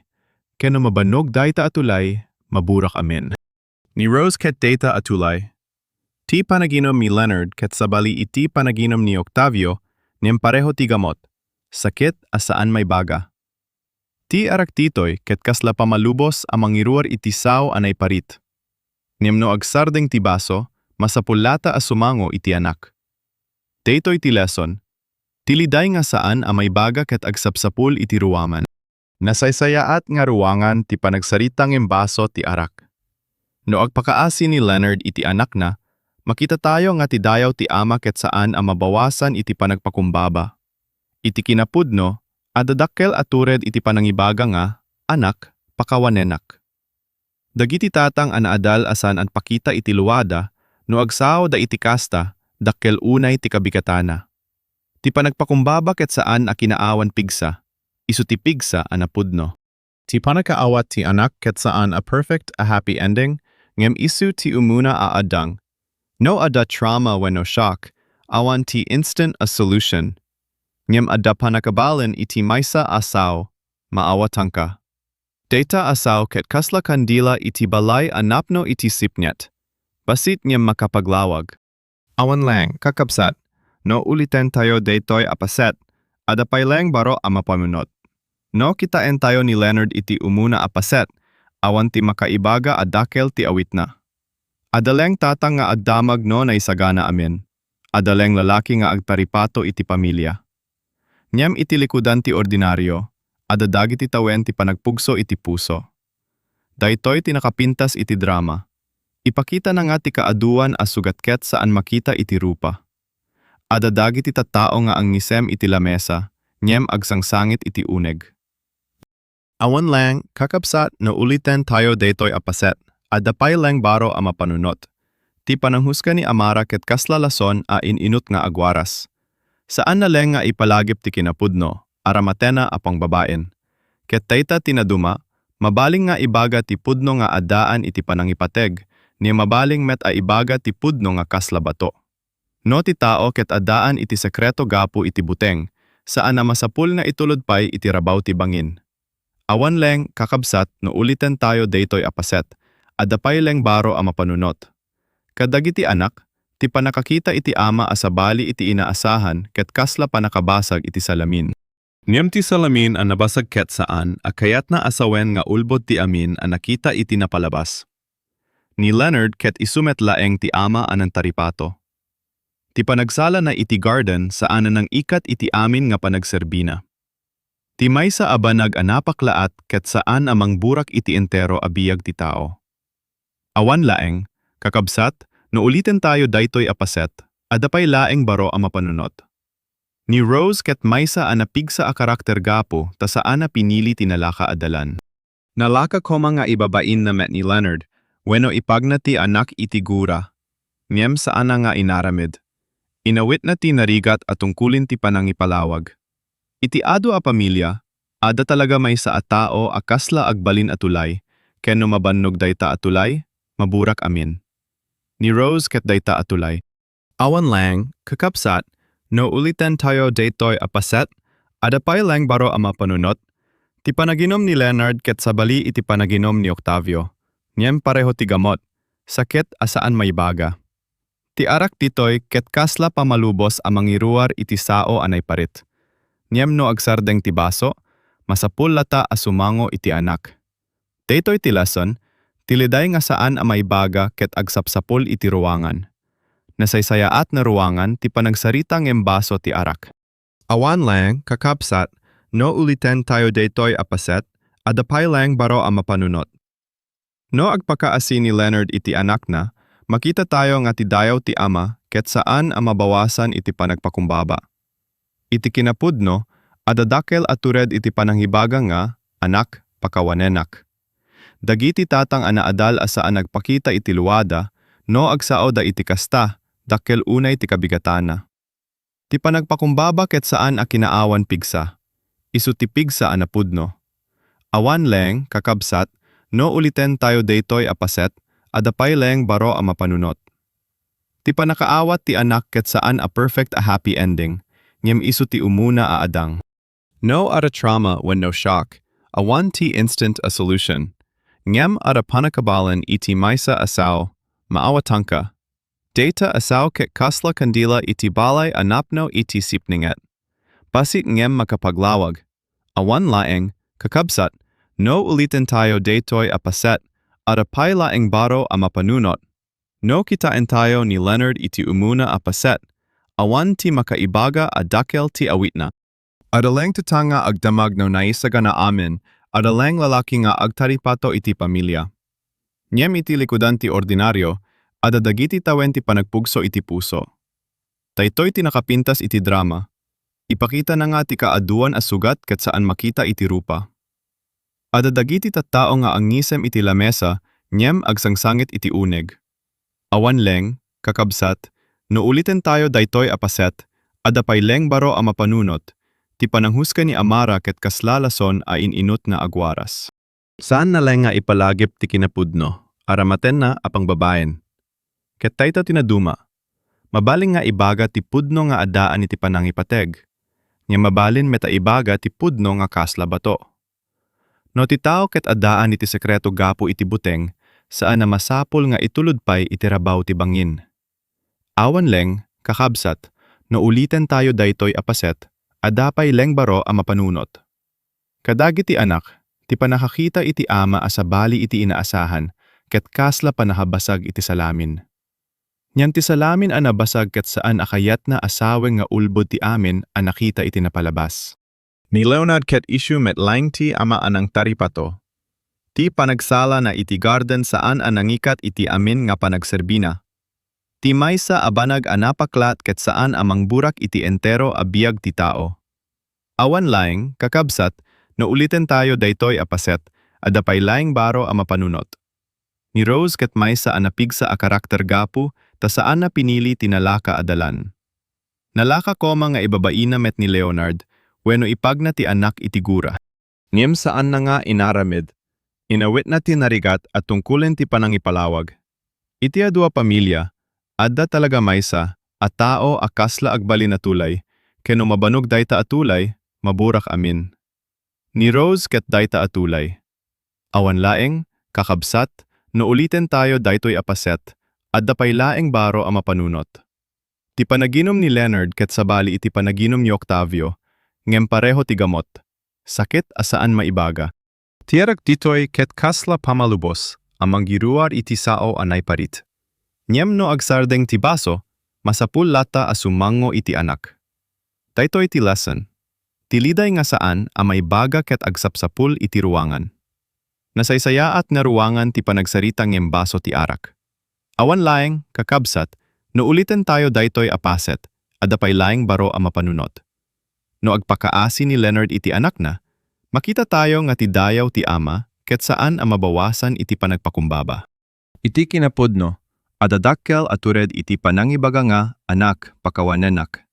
Keno mabanog dayta atulay, maburak amin. Ni Rose ket data atulay. Ti panaginom ni Leonard ket sabali iti panaginom ni Octavio, niyem pareho ti gamot. Sakit asaan may baga. Ti araktitoy ket kasla pamalubos amang iruar iti sao anay parit. Nimno agsardeng ti baso, masapulata a sumango iti anak. Daytoy ti lesson, tiliday nga saan a may baga ket agsapsapul iti ruwaman. Nasaysayaat nga ruwangan ti panagsaritang imbaso ti arak. No agpakaasi ni Leonard iti anak na, makita tayo nga ti dayaw ti ama ket saan a mabawasan iti panagpakumbaba. Iti kinapudno, adadakkel atured iti panangibaga nga, anak, pakawanenak. Dagiti tatang anaadal asan an pakita iti luwada, no agsao da iti kasta, dakkel unay ti kabikatana. Ti panagpakumbaba ket saan a kinaawan pigsa, isu ti pigsa anapudno. Ti panakaawat ti anak ket saan a perfect a happy ending, ngem isu ti umuna a adang. No ada trauma wenno shock, awan ti instant a solution. Ngem adda panakabalan iti maysa asaw, maawatan ka. Data asaw ket kasla kandila iti balay anapno iti sipnyat. Basit ngem makapaglawag. Awan lang, kakabsat, no uliten tayo daytoy apaset, adapay lang baro a mapamunot. No kitain tayo ni Leonard iti umuna apaset, awan ti makaibaga adakel ti awit na. Adaleng tatang nga agdamag no na isagana amin. Adaleng lalaki nga agparipato iti pamilya. Niyam iti likudan ti ordinaryo, adadag iti tawen ti panagpugso iti puso. Daytoy ti nakapintas iti drama. Ipakita na nga ti kaaduan a sugatket saan makita iti rupa. Adadag iti tattao nga ang ngisem iti lamesa, niyem agsangsangit iti uneg. Awan lang, kakabsat no uliten tayo daytoy apaset, adapay lang baro a mapanunot. Ti pananghuska ni Amara ket kaslalason a ininut nga agwaras. Saan na lang nga ipalagip ti kinapudno, aramatena apang babaen. Ket dayta tinaduma, mabaling nga ibaga ti pudno nga adaan iti panangipateg, ni mabaling met a ibaga ti pudno nga kaslabato. No ti tao ket adaan iti sekreto gapu iti buteng, saan na masapul nga itulod pay iti rabaw ti bangin. Awan leng kakabsat no ulitin tayo daytoy apaset, adapay leng baro a mapanunot. Kadagiti anak, ti panakakita iti ama asabali iti inaasahan ket kasla panakabasag iti salamin. Niyam ti salamin ang nabasag ket saan, akayat na asawen nga ulbod ti amin ang nakita iti napalabas. Ni Leonard ket isumet laeng ti ama anang taripato. Ti panagsala na iti garden saan nang ikat iti amin nga panagserbina. Ti maysa abanag anapaklaat ket saan amang burak iti entero abiyag ti tao. Awan laeng, kakabsat, no ulitin tayo daytoy apaset, adapay laeng baro a mapanunot. Ni Rose ket maysa anapigsa a karakter gapo ta saan na pinili tinalaka adalan. Nalaka ko nga ibabain na met ni Leonard, wenno ipagna ti anak iti gura. Niyem saan na nga inaramid. Inawit na ti narigat at tungkulin ti panangipalawag. Iti ado a pamilya, ada talaga may sa atao akasla agbalin atulay, ken no mabannog dayta atulay, maburak amin. Ni Rose ket dayta atulay. Awan lang, kakapsat, no ulitan tayo daytoy apaset, adapay lang baro a mapanunot, ti panaginom ni Leonard ket sabali iti panaginom ni Octavio. Niyem pareho ti gamot, sakit asaan may baga. Ti arak ditoy ket kasla pamalubos a mangiruar iti sao anay parit. Niyem no agsardeng ti baso, masapul lata asumango iti anak. Daytoy ti lason, tiliday nga saan a may baga ket agsapsapol iti ruwangan. Nasaysayaat na ruwangan ti panagsarita ngem baso ti arak. Awan lang, kakapsat, no uliten tayo daytoy apaset, adapay lang baro a mapanunot. No agpakaasi ni Leonard iti anak na, makita tayo nga ti dayaw ti ama ket saan a mabawasan iti panagpakumbaba. Iti kinapudno, adadakel atured iti pananghibaga nga, anak, pakawanenak. Dagiti tatang anaadal asaan nagpakita iti luwada, no agsao da iti kasta, dakkel unay ti kabigatana. Ti panagpakumbaba ket saan a kinaawan pigsa, isu ti pigsa anapudno. Awan leng, kakabsat, no uliten tayo daytoy apaset, adapay leng baro a mapanunot. Ti panakaawat ti anak ket saan a perfect a happy ending, ngem isu ti umuna a adang. No at a trauma when no shock, awan ti instant a solution. Ngem at a panakabalan iti maysa asaw, maawatangka. Data asaw ket kasla kandila iti balay anapno iti sipninget. Basit ngem makapaglawag. Awan laeng, kakabsat, no ulitin tayo daytoy apaset, at a pailaeng baro a mapanunot. No kitain tayo ni Leonard iti umuna apaset, awan ti makaibaga a dakel ti awitna. Adaleng tatanga agdamag no naisaga na amin, adaleng lalaki nga agtaripato iti pamilya. Niyem iti likudan ti ordinaryo, adadagiti tawen ti panagpugso iti puso. Taytoy ti nakapintas iti drama. Ipakita na nga ti kaaduan a sugat ket saan makita iti rupa. Adadagiti tattao nga angisem iti lamesa, niyem agsangsangit iti uneg. Awan leng, kakabsat, no ulitin tayo daytoy apaset, adapay leng baro a mapanunot, ti pananghuska ni Amara ket kaslalason a ininot nga agwaras. Saan na leng nga ipalagip ti kinapudno, aramaten na apang babaen. Ket tayta tinaduma, mabaling nga ibaga ti pudno nga adaan iti panangipateg, nga mabalin meta ibaga ti pudno nga kasla bato. No ti tao ket adaan iti sekreto gapo iti buteng, saan na masapol nga itulod pay iti rabaw ti bangin. Awan leng, kakabsat, no uliten tayo daytoy apaset, adapay leng baro a mapanunot. Kadagi ti anak, ti panakakita iti ama asabali iti inaasahan, ket kasla panahabasag iti salamin. Nyan ti salamin a nabasag ket saan akayat na asaweng nga ulbod ti amin a nakita iti napalabas. Ni Leonard ket isu met laing ti ama anang taripato. Ti panagsala na iti garden saan anangikat iti amin nga panagserbina. Ti maysa abanag anapaklat ket saan amang burak iti entero a biag ti tao. Awan laeng, kakabsat, no ulitin tayo daytoy apaset, adapay laeng baro a mapanunot. Ni Rose ket maysa anapigsa a karakter gapu, ta saan na pinili tinalaka adalan. Nalaka koma nga ibabaina met ni Leonard, wenno ipagna ti anak iti gura. Ngem saan na nga inaramid, inawit na ti narigat at tungkulen ti panangipalawag. Iti adua pamilya, adda talaga maysa, at tao akasla agbalin atulay, ken no mabanog dayta atulay, maburak amin. Ni Rose ket dayta atulay. Awan laeng, kakabsat, no ulitin tayo daytoy apaset, at dapay laeng baro ang mapanunot. Ti panaginom ni Leonard ket sabali iti panaginom ni Octavio, ngem pareho ti gamot. Sakit asaan maibaga. Tierak ditoy ket kasla pamalubos, amang giruar iti sao anay parit. Nyem no agsardeng ti baso, masapul lata asumango iti anak. Daytoy ti lesson. Tiliday nga saan amay baga ket agsapsapul iti ruangan. Nasaysayaat nga ruangan ti panagsarita ngem baso ti arak. Awan laeng, kakabsat, no ulitin tayo daytoy apaset, adapay laeng baro ang mapanunot. No agpakaasi ni Leonard iti anak na, makita tayo nga ti dayaw ti ama, ket saan ang mabawasan iti panagpakumbaba. Iti kinapudno, adadakkel atured iti panangibaga nga, anak, pakawanenak.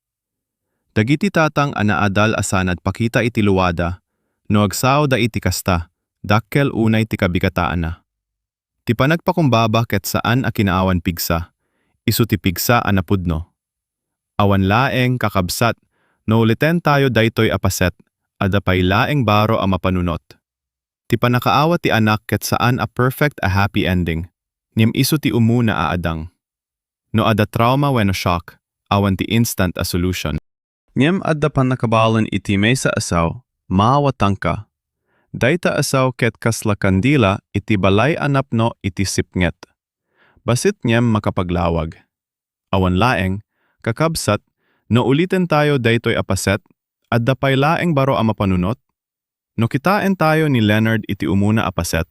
Dagiti tatang anaadal asanad pakita iti luwada, no agsaw da iti kasta, dakkel unay ti kabigataan na. Ti panagpakumbaba ket saan a kinaawan pigsa, isu ti pigsa anapudno. Awan laeng kakabsat, no uliten tayo daytoy apaset, adapay laeng baro ang mapanunot. Ti panakaawa ti anak ket saan a perfect a happy ending, nim isu ti umuna aadang. No ada trauma wenno shock, awan ti instant a solution. Ngem adda panakabalan iti may sa asaw, maawatang ka. Dayta asaw ket kasla kandila iti balay anapno iti sipnget. Basit ngem makapaglawag. Awan laeng, kakabsat, no ulitin tayo daytoy apaset, adda pay laeng baro ang mapanunot. No kitain tayo ni Leonard iti umuna apaset,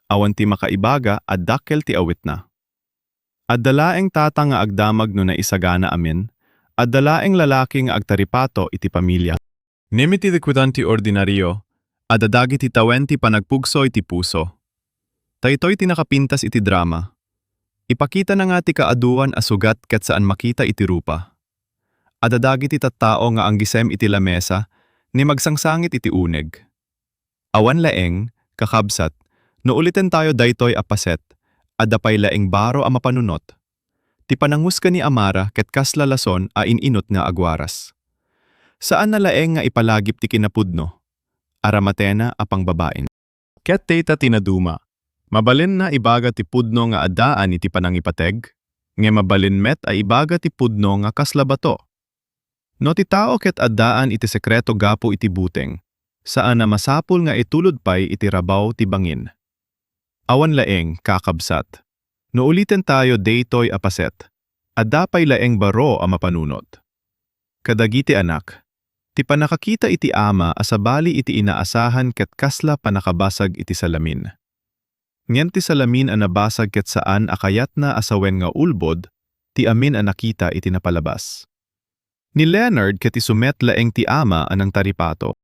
awan ti makaibaga at dakkel ti awit na. Adda laeng tata nga agdamag no naisagana amin, adda laeng lalaki nga agtaripato iti pamilya. Nimiti dekudanti ordinaryo, adadagi ti tawen ti panagpugso iti puso. Taytoy ti nakapintas iti drama. Ipakita na nga ti kaaduan asugat ket saan makita iti rupa. Adadagi ti tattao nga anggisem iti lamesa, ni magsangsangit iti uneg. Awan laeng, kakabsat, no ulitin tayo daytoy apaset, adapay laeng baro ang mapanunot. Ti pananghusga ni Amara ket kasla lason a ininot nga agwaras. Saan na laeng nga ipalagip ti kinapudno? Aramatena apang babaen. Ket teta tinaduma, mabalin na ibaga ti pudno nga adaan iti panangipateg, nge mabalin met ay ibaga ti pudno nga kasla bato. No ti tao ket adaan iti sekreto gapo iti buteng, saan na masapul nga itulod pay iti rabaw ti bangin. Awan laeng, kakabsat. No ulitin tayo daytoy apaset, adapay laeng baro ang mapanunot. Kadagiti anak, ti panakakita iti ama asabali iti inaasahan ket kasla panakabasag iti salamin. Ngem ti salamin a nabasag ket saan akayat na asawen nga ulbod, ti amin a nakita iti napalabas. Ni Leonard ket isumet laeng ti ama anang taripato.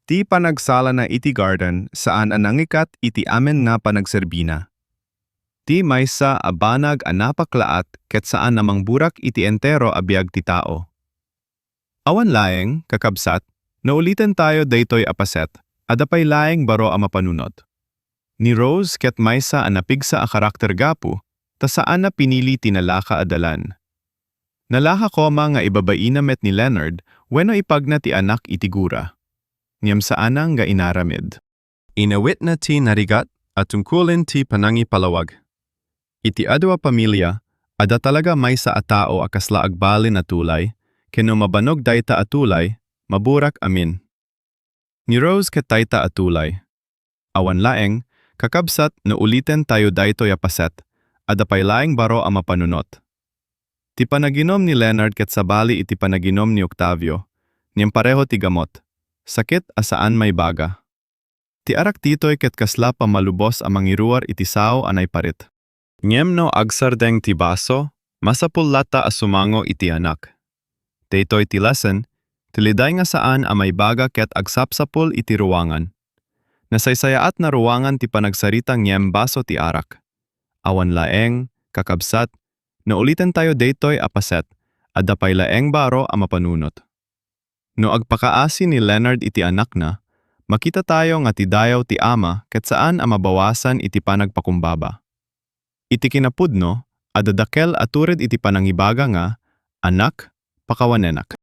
Ti panagsala na iti garden saan anangikat iti amen nga panagserbina. Ti maysa abanag anapaklaat ket saan namang burak iti entero abiyag ti tao. Awan laeng, kakabsat, naulitin tayo daytoy apaset, adapay laeng baro ang mapanunot. Ni Rose ket maysa anapigsa a karakter gapu, ta saan na pinili tinalaka adalan. Nalaha koma nga ibabaina met ni Leonard wenno ipagna ti anak iti gura. Ngem saanang nga inaramid. Inawit na ti narigat at tungkulin ti panangi palawag. Iti adwa pamilya, ada talaga may sa atao akasla agbalin atulay, keno mabanog dayta atulay, maburak amin. Ni Rose ket dayta atulay. Awan laeng, kakabsat no uliten tayo daytoy apaset, adapay laeng baro ang mapanunot. Ti panaginom ni Leonard ket sabali iti panaginom ni Octavio, niyang pareho ti gamot. Sakit asaan may baga. Ti arak titoy ket kasla pamalubos ang mangiruar iti sao anay parit. Ngem no agsardeng ti baso, masapul lata asumango iti anak. Daytoy ti lesson, tiliday nga saan ang may baga ket agsapsapul iti ruangan. Nasaysayaat na ruangan ti panagsaritang ngem baso ti arak. Awan laeng, kakabsat, no ulitin tayo daytoy apaset, adapay laeng baro ang mapanunot. No agpakaasi ni Leonard iti anak na, makita tayo nga ti dayaw ti ama ket saan ang mabawasan iti panagpakumbaba. Iti kinapudno, adadakel atured iti panangibaga nga, Anak, pakawanenak.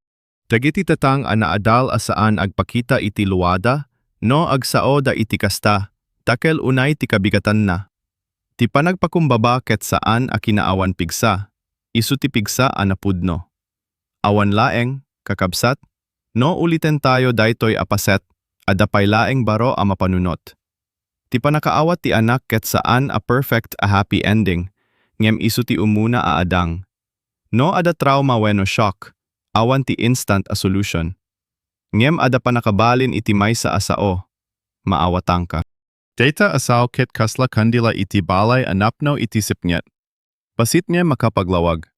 Dagiti tatang anaadal asaan agpakita iti luwada, no agsao da iti kasta, takel unay ti kabigatan na. Ti panagpakumbaba ket saan a kinaawan pigsa, isu ti pigsa anapudno. Awan laeng, kakabsat, no uliten tayo daytoy apaset, adapay laeng baro a mapanunot. Ti panakaawat ti anak ket saan a perfect a happy ending, ngem isu ti umuna a adang. No ada trauma wenno shock, awan ti instant a solution. Ngem ada panakabalin iti maysa a sao, maawatang ka. Data asaw ket kasla kandila iti balay anapno iti sipnyet. Pasit niya makapaglawag.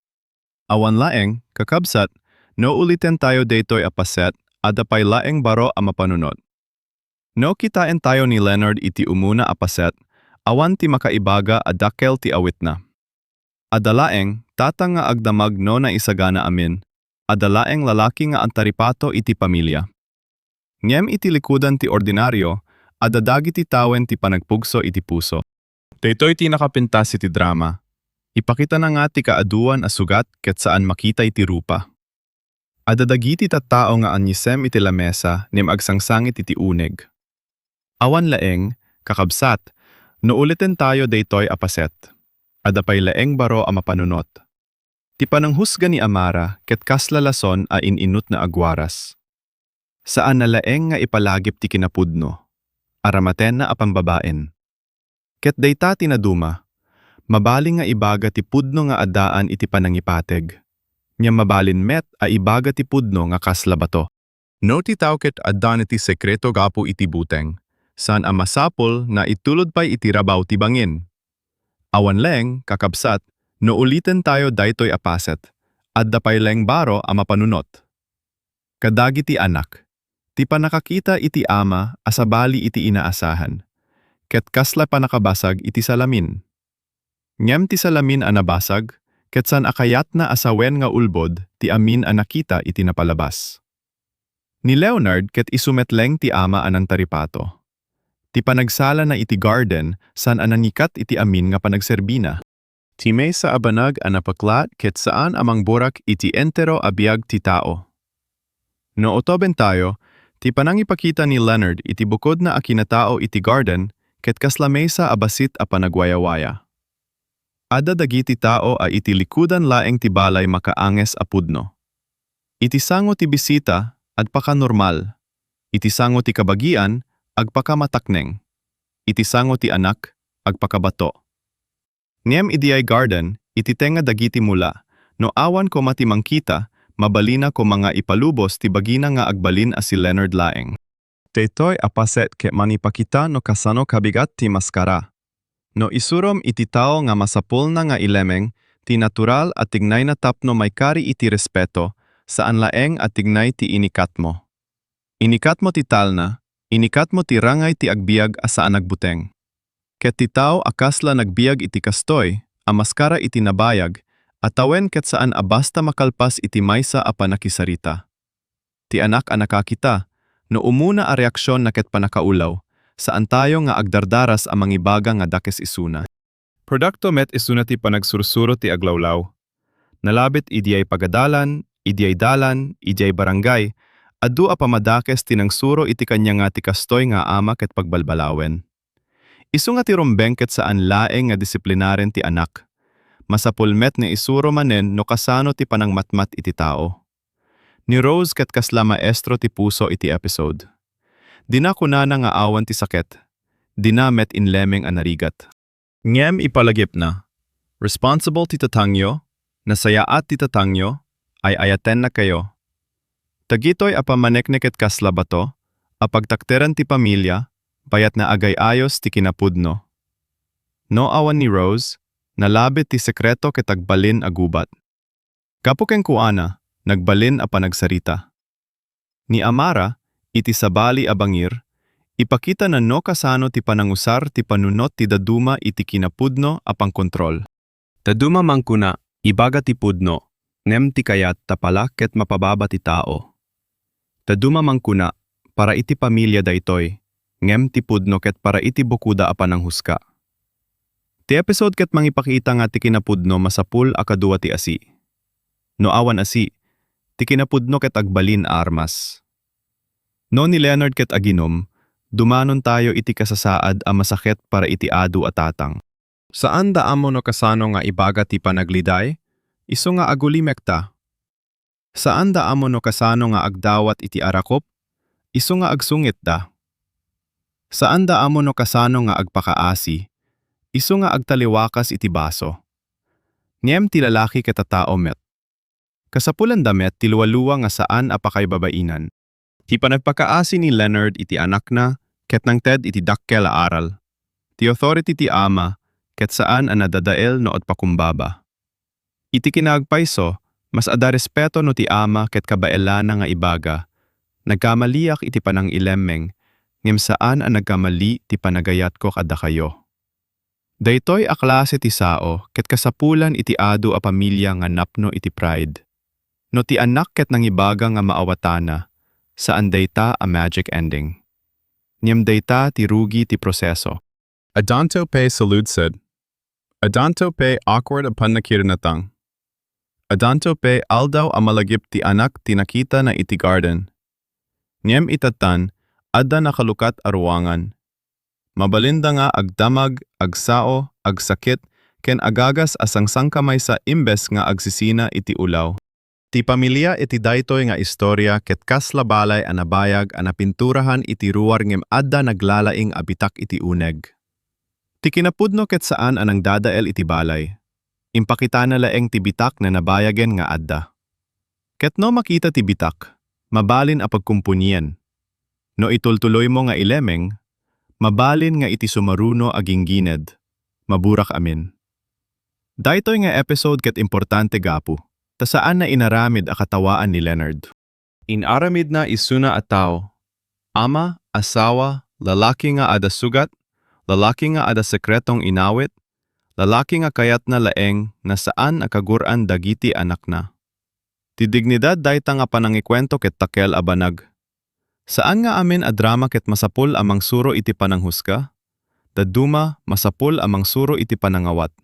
Awan laeng, kakabsat, no ulitin tayo daytoy apaset, adapay laeng baro a mapanunot. No kitain tayo ni Leonard iti umuna apaset, awan ti makaibaga adakel ti awit na. Adalaeng, tatang nga agdamag no na isagana amin, adalaeng lalaki nga antaripato iti pamilya. Ngem iti likudan ti ordinaryo, adadagi ti tawen ti panagpugso iti puso. Daytoy ti nakapintas iti drama. Ipakita na nga ti kaaduan a sugat ket saan makita iti rupa. Adadagi ti tattao nga anyisem iti lamesa nim agsangsangit iti uneg. Awan laeng, kakabsat, no ulitin tayo daytoy apaset. Adapay laeng baro a mapanunot. Ti pananghusga ni Amara ket kaslalason a ininut na agwaras. Saan na laeng nga ipalagip ti kinapudno. Aramaten na apambabaen. Ket dayta tinaduma, mabaling nga ibaga ti pudno nga adaan iti panangipateg. Nya mabalin met a ibaga ti pudno nga kaslabato. No ti tao ket adan iti sekreto gapo iti buteng, saan a masapol na itulod pa'y iti rabaw ti bangin. Awan leng, kakabsat, no ulitin tayo daytoy apaset, adda pa'y leng baro a mapanunot. Kadagi ti anak, ti panakakita iti ama asabali iti inaasahan, ket kasla panakabasag iti salamin. Ngem ti salamin a nabasag, ket san akayat na asawen nga ulbod ti amin a nakita iti napalabas. Ni Leonard ket isumetleng ti ama anang taripato. Ti panagsala na iti garden san ananikat iti amin nga panagserbina. Ti may sa abanag anapaklat ket saan amang burak iti entero abiyag ti tao. No otoben tayo, ti panangipakita ni Leonard iti bukod na akinatao iti garden ket kasla maysa abasit a panagwayawaya. Ada dagiti tao a iti likudan laeng ti balay makaanges a pudno. Iti sango ti bisita adpaka normal. Iti sango ti kabagian agpakamatakneng. Iti sango ti anak agpakabato. Ngem idiay garden iti tenga dagiti mula no awan ko matimangkita mabalina ko mga ipalubos ti bagina nga agbalin as si Leonard laeng. Daytoy apaset ket manipakita no kasano kabigat ti maskara. No isurom iti tao nga masapul na nga ilemeng, ti natural at tignay na tapno may kari iti respeto, saan laeng at tignay ti inikat mo. Inikat mo ti talna, inikat mo ti rangay ti agbiag asaan nagbuteng. Ket ti tao akasla nagbiag iti kastoy, a maskara iti nabayag, at tawen ket saan abasta makalpas iti maysa a panakisarita. Ti anak a nakakita, no umuna a reaksyon na ket panakaulaw, saan tayo nga agdardaras ang mangibaga nga dakes isuna. Produkto met isuna ti panagsursuro ti aglawlaw. Nalabit idiyay pagadalan, idiyay dalan, idiyay barangay, adu a pamadakes tinangsuro iti kanya nga ti kastoy nga ama ket pagbalbalawen. Isu nga ti rumbeng ket saan laeng nga disiplinaren ti anak. Masapulmet ni isuro manen no kasano ti panangmatmat iti tao. Ni Rose ket kasla maestro ti puso iti episode. Dina kunana nga awan ti sakit, dina met inlemeng anarigat. Ngem ipalagip na, responsible ti tatangyo, nasayaat ti tatangyo, ay ayaten na kayo. Tagitoy apamanekneket kasla bato, apagtakteran ti pamilya, bayat na agay-ayos ti kinapudno. No awan ni Rose, nalabit ti sekreto ket agbalin agubat. Kapukeng kuana, nagbalin a panagsarita. Ni Amara, iti sabali abangir, ipakita na no kasano ti panangusar ti panunot ti daduma iti kinapudno apang kontrol. Daduma mangkuna, ibaga ti pudno, ngem ti kayat tapalak ket mapababa ti tao. Daduma mangkuna, para iti pamilya daytoy, ngem ti pudno ket para iti bukuda a pananghuska. Ti episode ket mangipakita nga ti kinapudno masapul a kadua ti asi. No awan asi, ti kinapudno ket agbalin a armas. No ni Leonard ket aginom, dumanon tayo iti kasasaad a masakit para iti adu at tatang. Saan da amo no kasano nga ibaga ti panagliday? Isu nga agulimek ta. Saan da amo no kasano nga agdawat iti arakop? Isu nga agsungit da. Saan da amo no kasano nga agpakaasi? Isu nga agtaliwakas iti baso. Niem ti lalaki ketatao met. Kasapulan damet ti luwaluwa nga saan apakay babainan. Ti panagpakaasi ni Leonard iti anak na, ket nang Ted iti dakkel a aral. Ti authority ti ama, ket saan a nadadael no at pakumbaba. Iti kinagpayso, mas ada respeto no ti ama ket kabaelana nga ibaga. Nagkamaliak iti panang ilemmeng, ngem saan a nagkamali ti panagayat ko kada kayo. Daytoy a klase ti sao, ket kasapulan iti adu a pamilya nga napno iti pride. No ti anak ket nang ibaga nga maawatana, saan dayta a magic ending. Niem dayta ti rugi ti proseso. Adanto pe saludsid. Adanto pe awkward apan nakirinatang. Adanto pe aldaw amalagip ti anak ti nakita na iti garden. Niem itatan, adda nakalukat a ruwangan. Mabalinda nga agdamag, agsao, agsakit, ken agagas asangsang kamay sa imbes nga agsisina iti ulaw. Ti pamilya iti daytoy nga istorya ket kasla balay a nabayag a napinturahan iti ruwar ngem adda naglalaing abitak iti uneg. Ti kinapudno ket saan anang dadael iti balay. Impakita na laeng ti bitak na nabayagen nga adda. Ket no makita ti bitak, mabalin a pagkumpunyen. No itultuloy mo nga ilemeng, mabalin nga iti sumaruno aging gined. Maburak amin. Daytoy nga episode ket importante gapu. Ta saan na inaramid a katawaan ni Leonard. Inaramid na isuna at tao. Ama, asawa, lalaki nga ada sugat, lalaki nga ada sekretong inawit, lalaki nga kayat na laeng na saan akaguran dagiti anak na. Ti dignidad dayta nga panangikwento ket takel abanag. Saan nga amin a drama ket masapul amang suro iti pananghusga? Daduma masapul amang suro iti panangawat.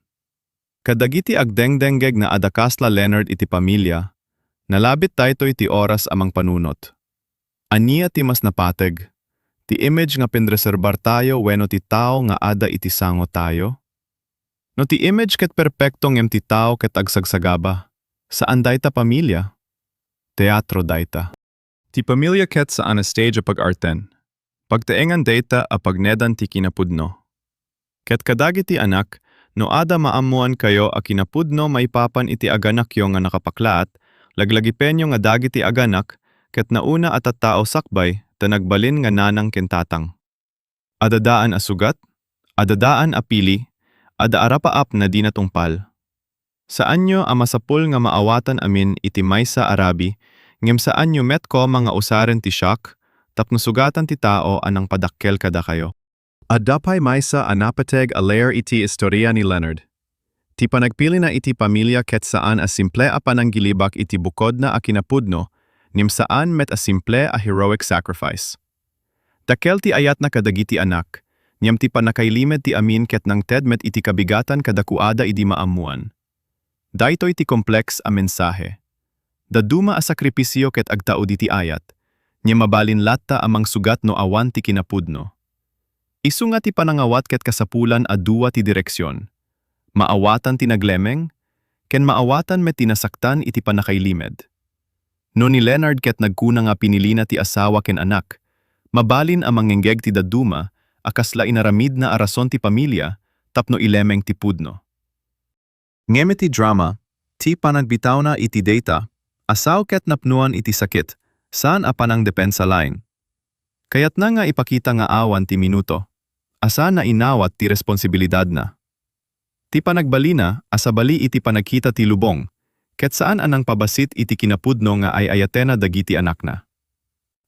Kadagiti agdengdenggeg na adakasla Leonard iti pamilya, nalabit daytoy ti oras amang panunot. Ania ti mas napateg, ti image nga pinreserbar tayo wenno ti tao nga ada iti sango tayo? No ti image ket perpekto ngem ti tao ket agsagsagaba, saan dayta pamilya? Teatro dayta. Ti pamilya ket saan a stage a pag-arten, pagtaengan dayta a pagnedan ti kinapudno. Ket kadagiti anak, no ada maamuan kayo a kinapudno maipapan iti aganak yo nga nakapaklaat, laglagipenyo nga dagiti aganak, ket nauna at tao sakbay, ta nagbalin nga nanang kentatang. Adadaan a sugat, adadaan a pili, ada arapaap na di natungpal. Saan nyo a masapul nga maawatan amin iti maysa arabi, ngem saan nyo met ko mga usaren ti shock, tapno sugatan ti tao anang padakkel kada kayo. Adapay maysa anapateg a layer iti istorya ni Leonard. Ti panagpili na iti pamilya ket saan a simple a pananggilibak iti bukod na a kinapudno, nim saan met a simple a heroic sacrifice. Dakel ti ayat na kadagiti anak, niyam ti panakaylimed ti amin ket nang Ted met iti kabigatan kadakuada idi maamuan. Daytoy ti kompleks a mensahe. Daduma a sakripisyo ket agtao diti ayat, niyam mabalin latta amang sugat no awan ti kinapudno. Isu nga ti panangawat ket kasapulan a duwa ti direksyon. Maawatan ti naglemeng, ken maawatan met tinasaktan iti panakaylimed. No ni Leonard ket nagkuna nga pinili na ti asawa ken anak, mabalin a mangenggeg ti daduma, akasla inaramid na arason ti pamilya, tapno ilemeng ti pudno. Ngeme ti drama, ti panagbitaw na iti data, asaw ket napnuan iti sakit, saan a panang depensa line. Kayat na nga ipakita nga awan ti minuto, asa na inawat ti responsibilidad na. Ti panagbalina, asabali iti panagkita ti lubong, ket saan anang pabasit iti kinapudno nga ay ayatena dagiti anak na.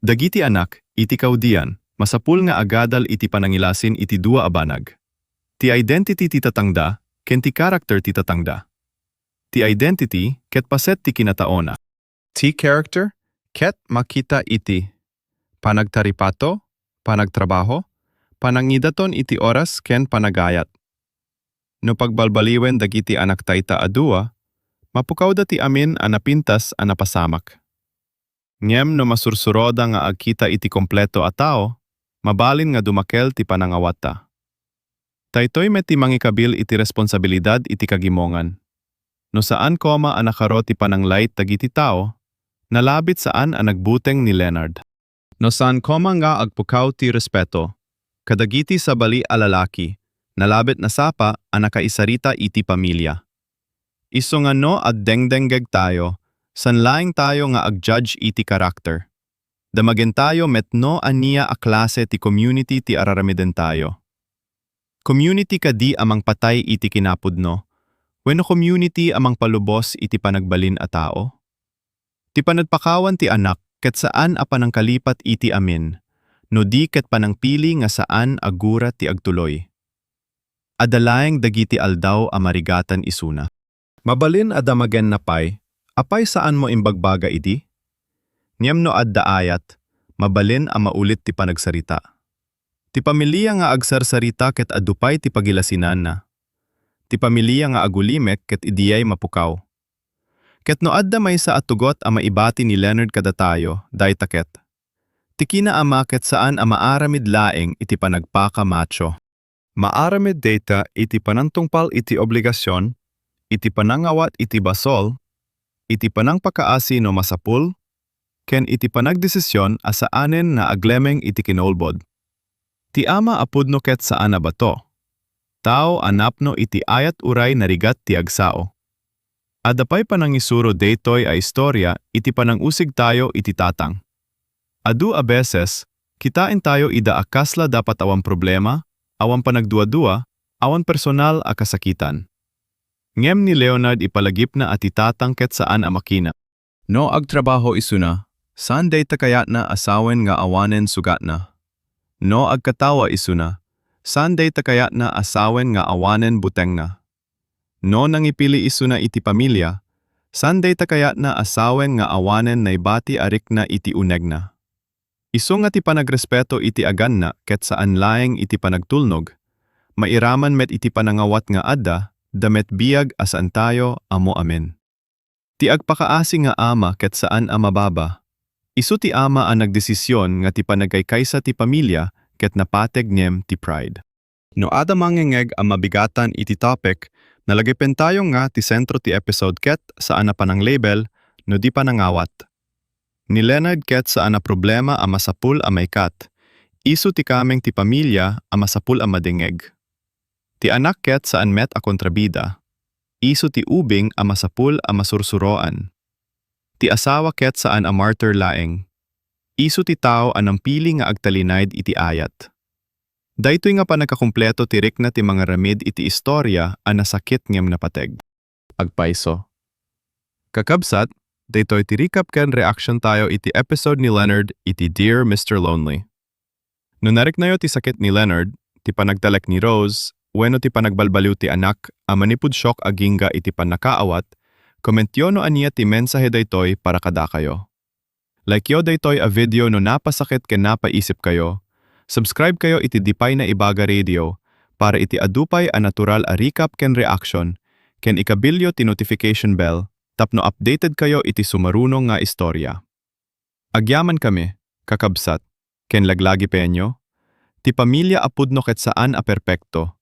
Dagiti anak, iti kaudian, masapul nga agadal iti panangilasin iti dua abanag. Ti identity ti tatangda, ken ti character ti tatangda. Ti identity, ket paset ti kinataona. Ti character, ket makita iti panagtaripato, panagtrabaho, panangidaton iti oras ken panagayat. No pagbalbaliwen dagiti anak tayta adua, Mapukaw da ti amin a napintas a napasamak. Ngem no masursuroda nga agkita iti kompleto a tao, mabalin nga dumakel ti panangawata. Taytoy met ti mangikabil iti responsabilidad iti kagimongan. No saan koma a nakaro ti pananglait dagiti tao, nalabit saan a nagbuteng ni Leonard. No saan koma nga agpukaw ti respeto, kadagiti sa bali a lalaki, nalabit na sapa a nakaisarita iti pamilya. Iso nga no at dengdenggeg tayo, sanlaing tayo nga ag-judge iti karakter. Damagen tayo metno aniya a klase ti community ti araramiden tayo. Community kadi amang patay iti kinapudno, wenno community amang palubos iti panagbalin a tao. Ti panagpakawan ti anak ket saan a panangkalipat iti amin, no di ket panangpili nga saan agura ti agtuloy. Adalaeng dagiti aldaw a marigatan isuna. Mabalin adamagen napay, apay saan mo imbagbaga idi? Niyem no adda ayat, mabalin a maulit ti panagsarita. Ti pamilya nga agsarsarita ket adupay ti pagilasinan na. Ti pamilya nga agulimek ket idiyay mapukaw. Ket no adda maysa at tugot a maibati ni Leonard kadatayo, daytaket. Ti kinaama ket saan a maaramid laeng iti panagpaka macho. Maaramid data iti panantungpal iti obligasyon, iti panangawat iti basol, iti panangpakaasi no masapul, ken iti panagdesisyon asaanen na aglemeng iti kinolbod. Ti ama apudno ket saan na bato. Tao anapno iti ayat uray narigat ti agsao. Adapay panangisuro daytoy a istorya iti panangusig tayo iti tatang. Adu a beses, kitain tayo ida akasla dapat awan problema, awan panagdua-dua, awan personal a kasakitan. Ngem ni Leonard ipalagip na ati tatang ket saan a makina. No agtrabaho isuna, saan day takayat na asawen nga awanen sugat na. No agkatawa isuna, saan day takayat na asawen nga awanen buteng na. No nangipili isuna iti pamilya, saan day takayat na asawen nga awanen na ibati arik na iti uneg na. Isu nga ti panagrespeto iti agan na ket saan laeng iti panagtulnog, mairaman met iti panangawat nga adda, damet biyag asaan tayo amo amen. Ti agpakaasi nga ama ket saan a mababa. Isu ti ama ang nagdesisyon nga ti panagkaykaysa ti pamilya ket napateg ngem ti pride. No ada mangengeg ang mabigatan iti topic, nalagipen tayo nga ti sentro ti episode ket saan na panang label no di panangawat. Ni Leonard ket saan na problema a masapul a maykat, isu ti kameng ti pamilya a masapul a madingeg. Ti anak ket saan met a kontrabida, isu ti ubing a masapul a masursuroan. Ti asawa ket saan a martyr laeng, isu ti tao a nampili nga agtalinayd iti ayat. Daytoy nga panagkakumpleto ti rikna ti mga ramid iti istorya a nasakit ngem napateg. Agpaiso. Kakabsat, daytoy ti recap ken reaction tayo iti episode ni Leonard iti Dear Mr. Lonely. No nariknayo ti sakit ni Leonard, ti panagtalek ni Rose, wenno ti panagbalbaliw ti anak, a manipudsyok agingga iti panakaawat, komentyo no aniya ti mensahe daytoy para kada kayo. Like yo daytoy a video no napasakit ken napaisip kayo, subscribe kayo iti Dipay na Ibaga Radio para iti adupay a natural a recap ken reaction, ken ikabilyo ti notification bell, tapno updated kayo iti sumarunong nga istorya. Agyaman kami, kakabsat, ken laglagi penyo, ti pamilya apudno ket saan a perpekto,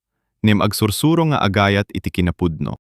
nim agsursuro nga agayat iti kinapudno.